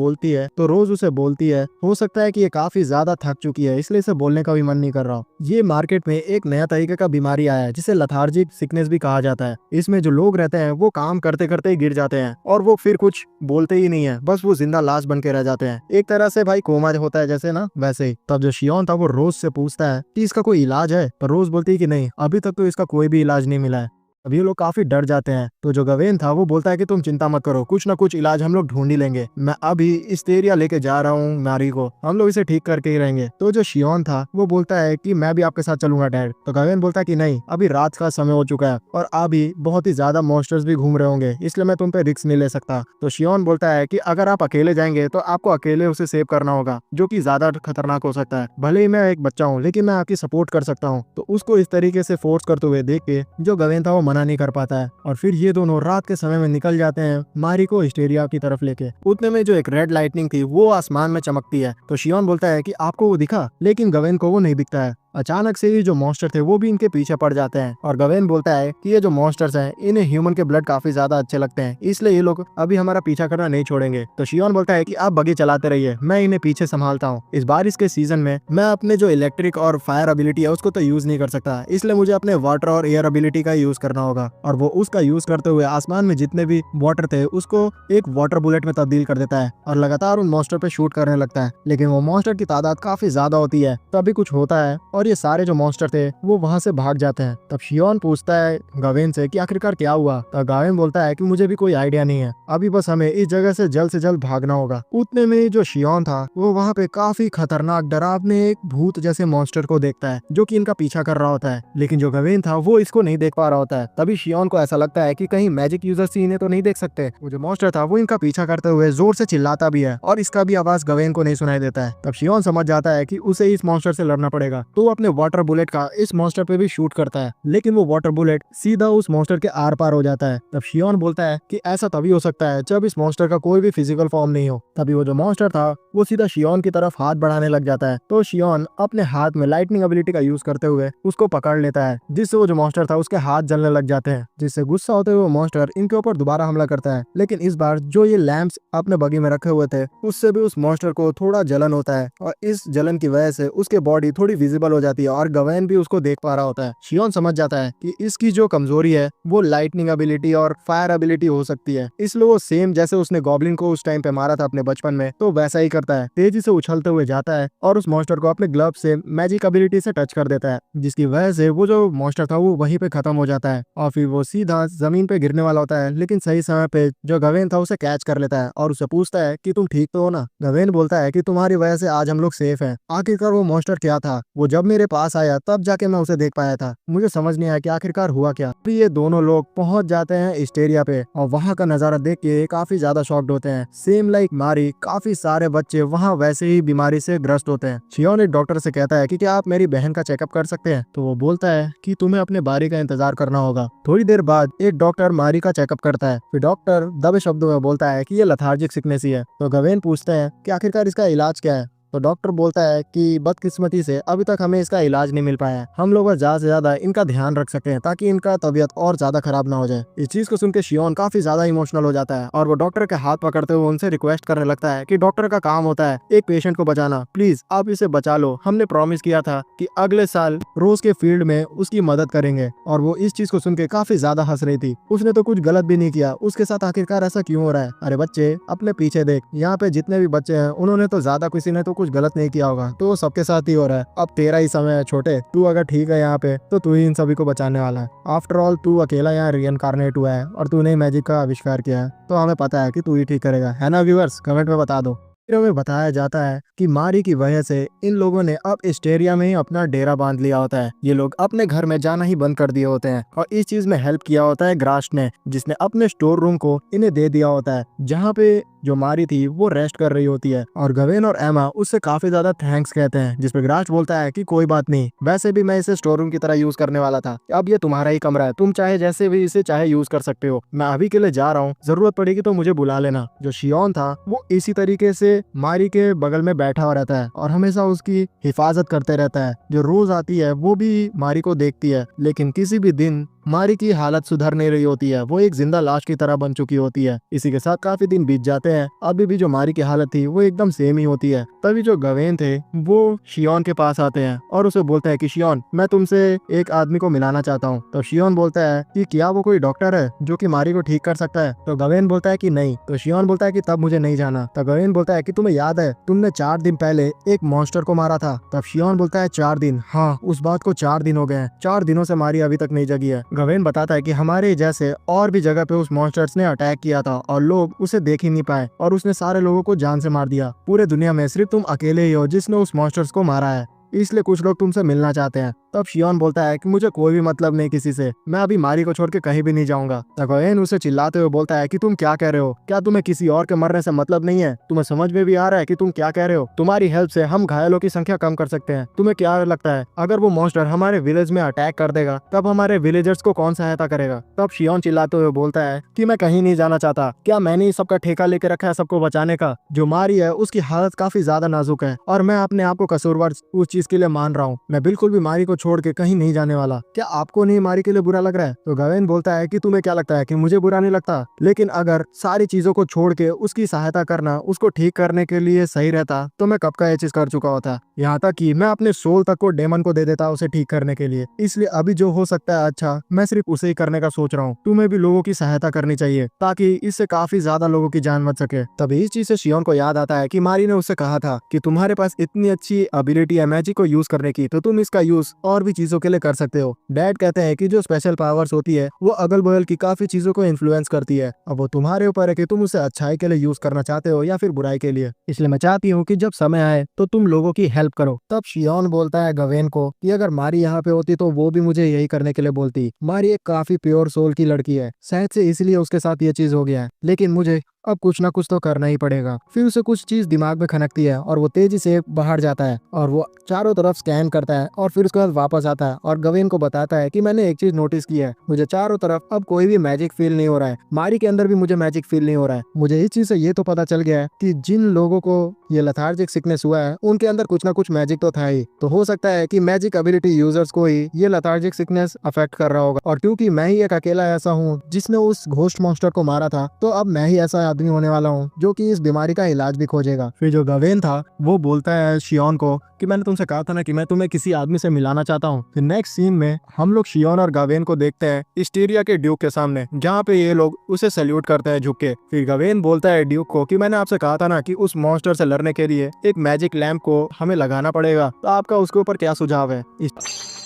बोलती है हो सकता है कि ये काफी ज्यादा थक चुकी है, इसलिए इसे बोलने का भी मन नहीं कर रहा। ये मार्केट में एक नया तरीके का बीमारी आया है जिसे लथार्जिक सिकनेस भी कहा जाता है। इसमें जो लोग रहते हैं वो काम करते करते ही गिर जाते हैं और वो फिर कुछ बोलते ही नहीं है, बस वो जिंदा लाश बन के रह जाते हैं। एक तरह से भाई कोमा होता है जैसे ना, वैसे ही। तब जो शियोन था वो रोज से पूछता है कि इसका कोई इलाज है? पर रोज बोलती है कि नहीं, अभी तक तो इसका कोई भी इलाज नहीं मिला है। अब ये लोग काफी डर जाते हैं। तो जो गवेन था वो बोलता है कि तुम चिंता मत करो, कुछ ना कुछ इलाज हम लोग ढूंढ ही लेंगे। मैं अभी हिस्टेरिया लेके जा रहा हूँ मारी को, हम लोग इसे ठीक करके ही रहेंगे। तो जो शियोन था वो बोलता है कि मैं भी आपके साथ चलूंगा डैड। तो गवेन बोलता है कि नहीं, अभी रात का समय हो चुका है और अभी बहुत ही ज्यादा मॉन्स्टर्स भी घूम रहे होंगे, इसलिए मैं तुम पे रिस्क नहीं ले सकता। तो शियोन बोलता है कि अगर आप अकेले जाएंगे तो आपको अकेले उसे सेव करना होगा, जो कि ज्यादा खतरनाक हो सकता है। भले ही मैं एक बच्चा हूँ लेकिन मैं आपकी सपोर्ट कर सकता हूँ। तो उसको इस तरीके से फोर्स करते हुए देख के जो गवेन था वो मना नहीं कर पाता है और फिर ये दोनों रात के समय में निकल जाते हैं मारी को हिस्टेरिया की तरफ लेके। उतने में जो एक रेड लाइटनिंग थी वो आसमान में चमकती है। तो शियोन बोलता है कि आपको वो दिखा, लेकिन गवेन को वो नहीं दिखता है। अचानक से ही जो मॉन्स्टर थे वो भी इनके पीछे पड़ जाते हैं और गवेन बोलता है कि ये जो मॉन्स्टर्स हैं इन्हें ह्यूमन के ब्लड काफी ज्यादा अच्छे लगते हैं, इसलिए ये लोग अभी हमारा पीछा करना नहीं छोड़ेंगे। तो शियोन बोलता है कि आप बगी चलाते रहिए, मैं इन्हें पीछे संभालता हूँ। इस बारिश के सीजन में मैं अपने जो इलेक्ट्रिक और फायर एबिलिटी है उसको तो यूज नहीं कर सकता, इसलिए मुझे अपने वाटर और एयर एबिलिटी का यूज करना होगा। और वो उसका यूज करते हुए आसमान में जितने भी वाटर थे उसको एक वाटर बुलेट में तब्दील कर देता है और लगातार उन मॉन्स्टर पे शूट करने लगता है। लेकिन वो मॉन्स्टर की तादाद काफी ज्यादा होती है, तभी कुछ होता है और ये सारे जो मॉन्स्टर थे वो वहां से भाग जाते हैं। तब शियोन पूछता है गवेन से कि आखिरकार क्या हुआ। तब गवेन बोलता है कि मुझे भी कोई आइडिया नहीं है, अभी बस हमें इस जगह से जल्द भागना होगा। उतने में जो शियोन था वो वहाँ पे काफी खतरनाक डरावने एक भूत जैसे मॉन्स्टर को देखता है जो कि इनका पीछा कर रहा होता है, लेकिन जो गवेन था वो इसको नहीं देख पा रहा होता है। तभी शियोन को ऐसा लगता है कि कहीं मैजिक यूजर्स इन्हें तो नहीं देख सकते। वो जो मॉन्स्टर था वो इनका पीछा करते हुए जोर से चिल्लाता भी है और इसका भी आवाज गवेन को नहीं सुनाई देता है। तब शियोन समझ जाता है कि उसे इस मॉन्स्टर से लड़ना पड़ेगा, तो वो अपने वाटर बुलेट का इस मॉन्स्टर पे भी शूट करता है, लेकिन वो वाटर बुलेट सीधा उस मॉन्स्टर के आर पार हो जाता है। तब शियोन बोलता है कि ऐसा तभी हो सकता है जब इस मॉन्स्टर का कोई भी फिजिकल फॉर्म नहीं हो। तभी वो जो मॉन्स्टर था वो सीधा शियोन की तरफ हाथ बढ़ाने लग जाता है। तो शियोन अपने हाथ में लाइटनिंग एबिलिटी का यूज करते हुए उसको पकड़ लेता है, जिससे वो जो मॉन्स्टर था उसके हाथ जलने लग जाते हैं, जिससे गुस्सा होते हुए वो मॉन्स्टर इनके ऊपर दोबारा हमला करता है। लेकिन इस बार जो ये लैंप्स अपने बगी में रखे हुए थे उससे भी उस मॉन्स्टर को थोड़ा जलन होता है और इस जलन की वजह से उसके बॉडी थोड़ी विजिबल हो जाती है और गवेन भी उसको देख पा रहा होता है। शियोन समझ जाता है कि इसकी जो कमजोरी है वो लाइटनिंग एबिलिटी और फायर एबिलिटी हो सकती है, इसलिए वो सेम जैसे उसने गॉब्लिन को उस टाइम पे मारा था अपने बचपन में, तो वैसा ही करता है। तेजी से उछलते हुए जाता है और उस मॉन्स्टर को अपने ग्लव से मैजिक एबिलिटी से टच कर देता है, जिसकी वजह से वो जो मॉन्स्टर था वो वहीं पे खत्म हो जाता है और फिर वो सीधा जमीन पे गिरने वाला होता है। लेकिन सही समय पे जो गवेन था उसे कैच कर लेता है और उसे पूछता है कि तुम ठीक तो हो ना। गवेन बोलता है कि तुम्हारी वजह से आज हम लोग सेफ हैं। आखिरकार वो मॉन्स्टर क्या था, वो जब मेरे पास आया तब जाके मैं उसे देख पाया था, मुझे समझ नहीं आया कि आखिरकार हुआ क्या। फिर ये दोनों लोग पहुंच जाते हैं हिस्टेरिया पे और वहाँ का नजारा देख के काफी ज्यादा शॉक्ड होते हैं। सेम लाइक मारी, काफी सारे बच्चे वहाँ वैसे ही बीमारी से ग्रस्त होते हैं। शियोन एक डॉक्टर से कहता है कि क्या आप मेरी बहन का चेकअप कर सकते हैं। तो वो बोलता है कि तुम्हें अपने बारी का इंतजार करना होगा। थोड़ी देर बाद एक डॉक्टर मारी का चेकअप करता है। फिर डॉक्टर दबे शब्दों में बोलता है कि ये लेथार्जिक सिकनेस ही है। तो गवेन पूछते हैं कि आखिरकार इसका इलाज क्या है। तो डॉक्टर बोलता है कि बदकिस्मती से अभी तक हमें इसका इलाज नहीं मिल पाया है, हम लोग ज्यादा से ज्यादा इनका ध्यान रख सकें ताकि इनका तबीयत और ज्यादा खराब ना हो जाए। इस चीज को सुन के शियोन काफी ज्यादा इमोशनल हो जाता है और वो डॉक्टर के हाथ पकड़ते हुए उनसे रिक्वेस्ट करने लगता है कि डॉक्टर का काम होता है एक पेशेंट को बचाना, प्लीज आप इसे बचा लो, हमने प्रॉमिस किया था कि अगले साल रोज के फील्ड में उसकी मदद करेंगे। और वो इस चीज को सुन के काफी ज्यादा हंस रही थी, उसने तो कुछ गलत भी नहीं किया, उसके साथ आखिरकार ऐसा क्यों हो रहा है। अरे बच्चे अपने पीछे देख, यहाँ पे जितने भी बच्चे हैं उन्होंने तो ज्यादा किसी ने तो कुछ गलत नहीं किया, तो सबके साथ ही हो रहा है। अब तेरा ही समय है छोटे, तू अगर ठीक है यहाँ पे तो तू ही इन सभी को बचाने वाला है। आफ्टर ऑल तू अकेला यहाँ रिइंकार्नेट हुआ है और तूने मैजिक का आविष्कार किया है, तो हमें पता है कि तू ही ठीक करेगा, है ना व्यूअर्स, कमेंट में बता दो। फिर हमें बताया जाता है कि मारी की वजह से इन लोगों ने अब हिस्टेरिया में ही अपना डेरा बांध लिया होता है। ये लोग अपने घर में जाना ही बंद कर दिए होते हैं और इस चीज में हेल्प किया होता है ग्रास्ट ने, जिसने अपने स्टोर रूम को इन्हें दे दिया होता है, जहाँ पे जो मारी थी वो रेस्ट कर रही होती है। और गवेन और एमा उससे काफी ज्यादा थैंक्स कहते हैं, जिसपे ग्रास्ट बोलता है कि कोई बात नहीं, वैसे भी मैं इसे स्टोर रूम की तरह यूज करने वाला था, अब ये तुम्हारा ही कमरा है, तुम चाहे जैसे भी इसे चाहे यूज कर सकते हो, मैं अभी के लिए जा रहा हूँ, जरूरत पड़ेगी तो मुझे बुला लेना। जो शियोन था वो इसी तरीके से मारी के बगल में बैठा हुआ रहता है और हमेशा उसकी हिफाजत करते रहता है। जो रोज आती है वो भी मारी को देखती है, लेकिन किसी भी दिन मारी की हालत सुधर नहीं रही होती है, वो एक जिंदा लाश की तरह बन चुकी होती है। इसी के साथ काफी दिन बीत जाते हैं, अभी भी जो मारी की हालत थी वो एकदम सेम ही होती है। तभी जो गवेन थे वो शियोन के पास आते हैं और उसे बोलते हैं कि शियोन, मैं तुमसे एक आदमी को मिलाना चाहता हूँ। तो शियोन बोलता है कि क्या वो कोई डॉक्टर है जो कि मारी को ठीक कर सकता है। तो गवेन बोलता है कि नहीं। तो शियोन बोलता है कि तब मुझे नहीं जाना। तो गवेन बोलता है कि तुम्हें याद है तुमने 4 दिन पहले एक मॉन्स्टर को मारा था। तब शियोन बोलता है 4 दिन, हाँ उस बात को 4 दिन हो गए हैं, 4 दिनों से मारी अभी तक नहीं जगी है। गवेन बताता है कि हमारे जैसे और भी जगह पे उस मॉन्स्टर्स ने अटैक किया था और लोग उसे देख ही नहीं पाए और उसने सारे लोगों को जान से मार दिया। पूरे दुनिया में सिर्फ तुम अकेले ही हो जिसने उस मॉन्स्टर्स को मारा है, इसलिए कुछ लोग तुमसे मिलना चाहते हैं। तब शियोन बोलता है कि मुझे कोई भी मतलब नहीं किसी से, मैं अभी मारी को छोड़ के कहीं भी नहीं जाऊंगा। गवेन उसे चिल्लाते हुए बोलता है कि तुम क्या कह रहे हो, क्या तुम्हें किसी और के मरने से मतलब नहीं है? तुम्हें समझ में भी आ रहा है कि तुम क्या कह रहे हो? तुम्हारी हेल्प से हम घायलों की संख्या कम कर सकते हैं। तुम्हें क्या लगता है अगर वो मॉन्स्टर हमारे विलेज में अटैक कर देगा तब हमारे विलेजर्स को कौन सहायता करेगा? तब शियोन चिल्लाते हुए बोलता है कि मैं कहीं नहीं जाना चाहता, क्या मैंने ही सबका ठेका लेके रखा है सबको बचाने का? जो मारी है उसकी हालत काफी ज्यादा नाजुक है और मैं अपने आप को कसूरवार उस चीज के लिए मान रहा हूँ। मैं बिल्कुल भी मारी को छोड़ के कहीं नहीं जाने वाला। क्या आपको नहीं मारी के लिए बुरा लग रहा है? तो गवेन बोलता है कि तुम्हें क्या लगता है कि मुझे बुरा नहीं लगता? लेकिन अगर सारी चीजों को छोड़ के उसकी सहायता करना उसको ठीक करने के लिए सही रहता तो मैं कब का ये चीज कर चुका होता। यहाँ तक कि मैं अपने सोल तक को डेमन को दे देता उसे ठीक करने के लिए। इसलिए अभी जो हो सकता है अच्छा, मैं सिर्फ उसे ही करने का सोच रहा हूँ। तुम्हें भी लोगों की सहायता करनी चाहिए ताकि इससे काफी ज्यादा लोगों की जान बच सके। तभी इस चीज से शियोन को याद आता है कि मारी ने उससे कहा था कि तुम्हारे पास इतनी अच्छी एबिलिटी है मैजिक को यूज करने की, तो तुम इसका यूज और भी चीजों के लिए कर सकते हो। डैड कहते हैं कि जो स्पेशल पावर्स होती है वो अगल बगल की काफी चीजों को इन्फ्लुएंस करती है। अब वो तुम्हारे ऊपर है कि तुम उसे अच्छाई के लिए यूज करना चाहते हो या फिर बुराई के लिए। इसलिए मैं चाहती हूँ कि जब समय आए तो तुम लोगों की हेल्प करो। तब शियोन बोलता है गवेन को कि अगर मारी यहाँ पे होती तो वो भी मुझे यही करने के लिए बोलती। मारी एक काफी प्योर सोल की लड़की है, शायद से इसलिए उसके साथ ये चीज हो गया है, लेकिन मुझे अब कुछ ना कुछ तो करना ही पड़ेगा। फिर उसे कुछ चीज दिमाग में खनकती है और वो तेजी से बाहर जाता है और वो चारों तरफ स्कैन करता है और फिर उसके बाद वापस आता है और गवेन को बताता है कि मैंने एक चीज नोटिस की है, मुझे चारों तरफ अब कोई भी मैजिक फील नहीं हो रहा है। मारी के अंदर भी मुझे मैजिक फील नहीं हो रहा है। मुझे इस चीज से ये तो पता चल गया है कि जिन लोगों को ये लेथार्जिक सिकनेस हुआ है उनके अंदर कुछ ना कुछ मैजिक तो था ही। तो हो सकता है कि मैजिक एबिलिटी यूजर्स को ही ये लेथार्जिक सिकनेस अफेक्ट कर रहा होगा। और क्योंकि मैं ही एक अकेला ऐसा हूँ जिसने उस घोस्ट मॉन्स्टर को मारा था, तो अब मैं ही ऐसा आदमी होने वाला हूँ जो कि इस बीमारी का इलाज भी खोजेगा। फिर जो गवेन था वो बोलता है शियोन को कि मैंने तुमसे कहा था ना कि मैं तुम्हें किसी आदमी से मिलाना चाहता हूँ। फिर नेक्स्ट सीन में हम लोग शियोन और गवेन को देखते हैं इस्टीरिया के ड्यूक के सामने, जहाँ पे ये लोग उसे सैल्यूट करते हैं झुक के। फिर गवेन बोलता है ड्यूक को कि मैंने आपसे कहा था ना कि उस मॉन्स्टर से लड़ने के लिए एक मैजिक लैम्प को हमें लगाना पड़ेगा, तो आपका उसके ऊपर क्या सुझाव है? इस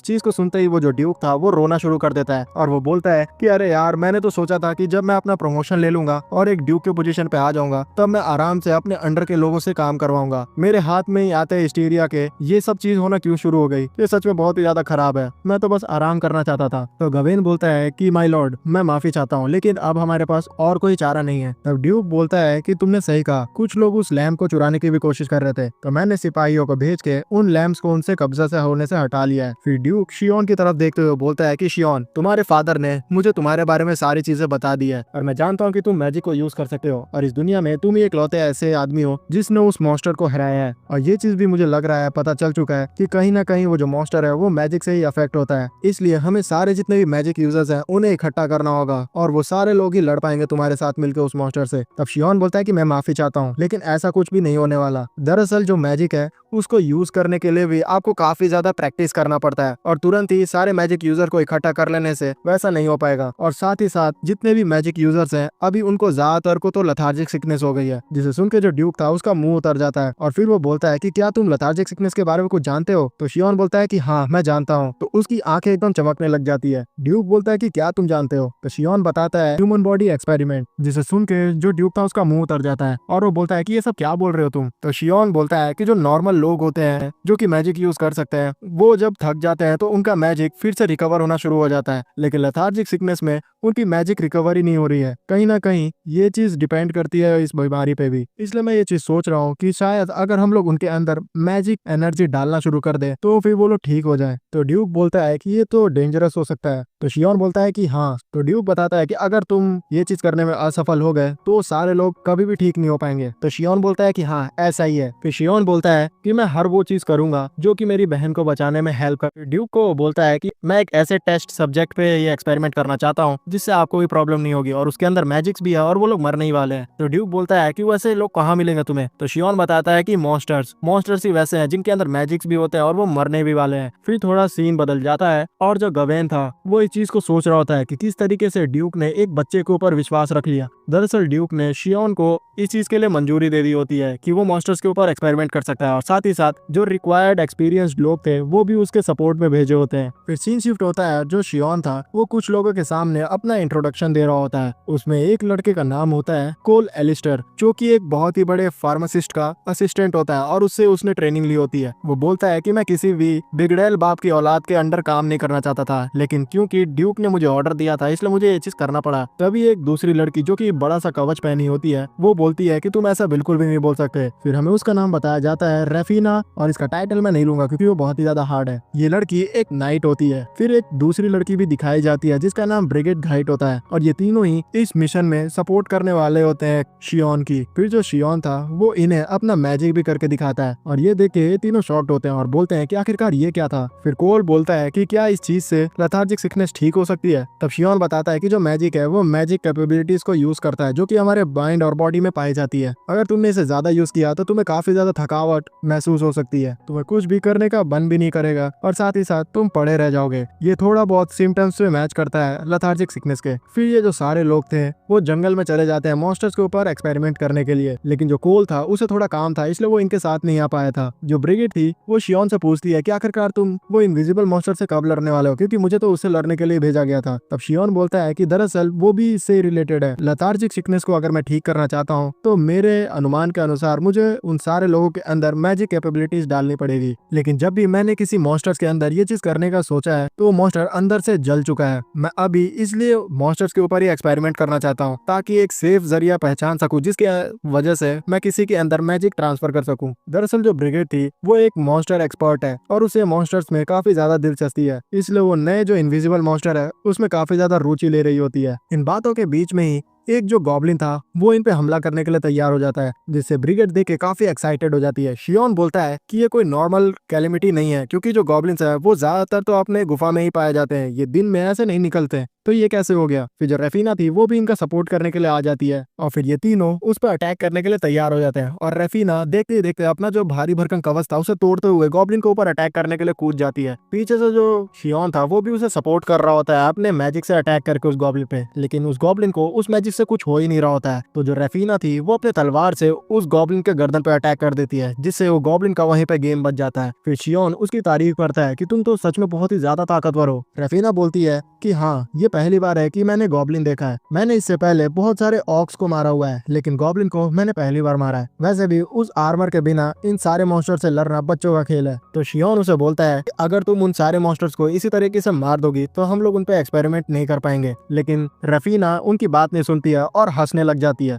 चीज को सुनते ही वो जो ड्यूक था वो रोना शुरू कर देता है और वो बोलता है कि अरे यार, मैंने तो सोचा था कि जब मैं अपना प्रमोशन ले लूंगा और एक ड्यूक के पोजीशन पे आ जाऊंगा तब मैं आराम से अपने अंडर के लोगों से काम करवाऊंगा। मेरे हाथ में ही आते हिस्टीरिया के ये सब चीज होना क्यों शुरू हो गई? ये सच में बहुत ही ज्यादा खराब है, मैं तो बस आराम करना चाहता था। तो गवेन बोलता है कि माय लॉर्ड, मैं माफी चाहता हूँ, लेकिन अब हमारे पास और कोई चारा नहीं है। तब ड्यूक बोलता है कि तुमने सही कहा, कुछ लोग उस लैम्प को चुराने की भी कोशिश कर रहे थे, तो मैंने सिपाहियों को भेज के उन लैम्प्स को उनसे कब्जा से होने से हटा लिया है। फिर ड्यूक शियोन की तरफ देखते हुए बोलता है कि शियोन, तुम्हारे फादर ने मुझे तुम्हारे बारे में सारी चीजें बता दी है और मैं जानता हूँ कि तुम मैजिक को यूज कर सकते हो और इस दुनिया में तुम ही इकलौते ऐसे आदमी हो जिसने उस मॉन्स्टर को हराया है। और ये चीज भी मुझे लग रहा है, पता चल चुका है कि कहीं ना कहीं वो जो मॉन्स्टर है वो मैजिक से ही अफेक्ट होता है। इसलिए हमें सारे जितने भी मैजिक यूजर्स हैं उन्हें इकट्ठा करना होगा और वो सारे लोग ही लड़ पाएंगे तुम्हारे साथ मिलकर उस मॉन्स्टर से। तब शियोन बोलता है कि मैं माफी चाहता हूँ, लेकिन ऐसा कुछ भी नहीं होने वाला। दरअसल जो मैजिक है उसको यूज करने के लिए भी आपको काफी ज्यादा प्रैक्टिस करना पड़ता है और तुरंत ही सारे मैजिक यूजर को इकट्ठा कर लेने से वैसा नहीं हो पाएगा। और साथ ही साथ जितने भी मैजिक यूजर्स हैं अभी उनको ज्यादातर को तो लेथार्जिक सिकनेस हो गई है, जिसे सुन के जो ड्यूक था उसका मुंह उतर जाता है और फिर वो बोलता है कि क्या तुम लेथार्जिक सिकनेस के बारे में कुछ जानते हो? तो शियोन बोलता है कि हाँ मैं जानता हूँ। तो उसकी आंखें एकदम चमकने लग जाती है। ड्यूक बोलता है कि क्या तुम जानते हो? तो शियोन बताता है ह्यूमन बॉडी एक्सपेरिमेंट, जिसे सुन के जो ड्यूक था उसका मुंह उतर जाता है और वो बोलता है कि ये सब क्या बोल रहे हो तुम? तो शियोन बोलता है कि जो नॉर्मल लोग होते हैं जो कि मैजिक यूज कर सकते हैं, वो जब थक जाते हैं तो उनका मैजिक फिर से रिकवर होना शुरू हो जाता है, लेकिन लेथार्जिक सिकनेस में उनकी मैजिक रिकवरी नहीं हो रही है। कहीं ना कहीं ये चीज डिपेंड करती है इस बीमारी पे भी। इसलिए मैं ये चीज सोच रहा हूँ कि शायद अगर हम लोग उनके अंदर मैजिक एनर्जी डालना शुरू कर दे तो फिर वो लोग ठीक हो जाए। तो ड्यूक बोलता है कि ये तो डेंजरस हो सकता है। तो शियोन बोलता है कि हाँ। तो ड्यूक बताता है कि अगर तुम ये चीज करने में असफल हो गए तो सारे लोग कभी भी ठीक नहीं हो पाएंगे। तो शियोन बोलता है कि हाँ ऐसा ही है। फिर शियोन बोलता है कि मैं हर वो चीज करूंगा जो कि मेरी बहन को बचाने में हेल्प कर। ड्यूक को बोलता है कि मैं एक ऐसे टेस्ट सब्जेक्ट पे ये एक्सपेरिमेंट करना चाहता हूँ जिससे आपको कोई प्रॉब्लम नहीं होगी और उसके अंदर मैजिक्स भी है और वो लोग मरने ही वाले हैं। तो ड्यूक बोलता है कि वैसे लोग कहाँ मिलेंगे तुम्हें? तो शियोन बताता है कि मॉन्स्टर्स ही वैसे हैं जिनके अंदर मैजिक्स भी होते हैं और वो मरने भी वाले हैं। फिर थोड़ा सीन बदल जाता है और जो गवेन था वो इस चीज को सोच रहा होता है कि किस तरीके से ड्यूक ने एक बच्चे के ऊपर विश्वास रख लिया। दरअसल ड्यूक ने शियोन को इस चीज के लिए मंजूरी दे दी होती है कि वो मॉन्स्टर्स के ऊपर एक्सपेरिमेंट कर सकता है और साथ ही साथ जो रिक्वायर्ड एक्सपीरियंस्ड लोग थे वो भी उसके सपोर्ट में पे भेजे होते हैं। फिर सीन शिफ्ट होता है, जो शियोन था वो कुछ लोगों के सामने अपना इंट्रोडक्शन दे रहा होता है। उसमें एक लड़के का नाम होता है कोल एलिस्टर, जो कि एक बहुत ही बड़े फार्मासिस्ट का असिस्टेंट होता है और उससे उसने ट्रेनिंग ली होती है। वो बोलता है कि मैं किसी भी बिगड़ैल बाप की औलाद के अंडर काम नहीं करना चाहता था, लेकिन क्योंकि ड्यूक ने मुझे ऑर्डर दिया था इसलिए मुझे ये चीज करना पड़ा। तभी एक दूसरी लड़की जो कि बड़ा सा कवच पहनी होती है वो बोलती है कि तुम ऐसा बिल्कुल भी नहीं बोल सकते। फिर हमें उसका नाम बताया जाता है रेफीना, और इसका टाइटल मैं नहीं लूंगा क्योंकि वो बहुत ही ज्यादा हार्ड है। ये लड़की एक नाइट होती है। फिर एक दूसरी लड़की भी दिखाई जाती है जिसका नाम ब्रिगेड घाइट होता है, और ये तीनों ही इस मिशन में सपोर्ट करने वाले होते हैं शियोन की। फिर जो शियोन था वो इन्हें अपना मैजिक भी करके दिखाता है, और ये देख के तीनों शॉक्ड होते हैं और बोलते हैं कि आखिरकार ये क्या था। फिर कोल बोलता है कि क्या इस चीज से लेथार्जिक सिकनेस ठीक हो सकती है। तब शियोन बताता है कि जो मैजिक है वो मैजिक कैपेबिलिटीज को यूज करता है जो कि हमारे माइंड और बॉडी में पाई जाती है। अगर तुमने इसे ज्यादा यूज किया तो तुम्हें काफी ज्यादा थकावट महसूस हो सकती है, तुम्हें कुछ भी करने का मन भी नहीं करेगा, और साथ ही साथ तुम पड़े रह जाओगे। ये थोड़ा बहुत सिम्टम्स से मैच करता है लेथार्जिक सिकनेस के। फिर ये जो सारे लोग थे वो जंगल में चले जाते हैं मॉन्स्टर्स के ऊपर एक्सपेरिमेंट करने के लिए, लेकिन जो कोल था उसे थोड़ा काम था इसलिए वो इनके साथ नहीं आ पाया था। जो ब्रिगेड थी वो शियोन से पूछती है कि आखिरकार तुम वो इनविजिबल मॉन्स्टर से कब लड़ने वाले हो, क्योंकि मुझे तो उससे लड़ने के लिए भेजा गया था। तब शियोन बोलता है कि दरअसल वो भी इससे रिलेटेड है। लेथार्जिक सिकनेस को अगर मैं ठीक करना चाहता हूँ तो मेरे अनुमान के अनुसार मुझे उन सारे लोगों के अंदर मैजिक कैपेबिलिटीज डालनी पड़ेगी, लेकिन जब भी मैंने किसी मॉन्स्टर्स के अंदर ये चीज करने का सोचा है तो मॉन्स्टर अंदर से जल चुका है। मैं अभी इसलिए मॉन्स्टर्स के ऊपर ही एक्सपेरिमेंट करना चाहता हूँ ताकि एक सेफ जरिया पहचान सकूं जिसके वजह से मैं किसी के अंदर मैजिक ट्रांसफर कर सकूं। दरअसल जो ब्रिगेड थी वो एक मॉन्स्टर एक्सपर्ट है और उसे मॉन्स्टर्स में काफी ज्यादा दिलचस्पी है, इसलिए वो नए जो इनविजिबल मॉन्स्टर है उसमें काफी ज्यादा रुचि ले रही होती है। इन बातों के बीच में ही एक जो गॉब्लिन था वो इन पे हमला करने के लिए तैयार हो जाता है, जिससे ब्रिगेड देख के काफी एक्साइटेड हो जाती है। शियोन बोलता है कि ये कोई नॉर्मल कैलेमिटी नहीं है, क्योंकि जो गॉब्लिन्स है वो ज्यादातर तो अपने गुफा में ही पाए जाते हैं, ये दिन में ऐसे नहीं निकलते, तो ये कैसे हो गया। फिर जो रेफीना थी वो भी इनका सपोर्ट करने के लिए आ जाती है, और फिर ये तीनों उस पर अटैक करने के लिए तैयार हो जाते हैं। और रेफीना देखते ही देखते अपना जो भारी भरकम कवच था उसे तोड़ते हुए गॉब्लिन के ऊपर अटैक करने के लिए कूद जाती है। पीछे से जो शियोन था वो भी उसे सपोर्ट कर रहा होता है अपने मैजिक से अटैक करके उस गॉब्लिन पे, लेकिन उस गॉब्लिन को उस मैजिक से कुछ हो ही नहीं रहा होता है। तो जो रेफीना थी वो अपने तलवार से उस गॉब्लिन के गर्दन पे अटैक कर देती है, जिससे वो गॉब्लिन का वहीं पे गेम बच जाता है। फिर शियोन उसकी तारीफ करता है कि तुम तो सच में बहुत ही ज्यादा ताकतवर हो। रेफीना बोलती है कि हाँ, ये पहली बार है कि मैंने गॉब्लिन देखा है। मैंने इससे पहले बहुत सारे ऑक्स को मारा हुआ है, लेकिन गॉब्लिन को मैंने पहली बार मारा है। वैसे भी उस आर्मर के बिना इन सारे मॉन्स्टर से लड़ना बच्चों का खेल है। तो शियोन उसे बोलता है कि अगर तुम उन सारे मॉन्स्टर्स को इसी तरीके से मार दोगी तो हम लोग उन पे एक्सपेरिमेंट नहीं कर पाएंगे, लेकिन रेफीना उनकी बात नहीं सुनती है और हंसने लग जाती है।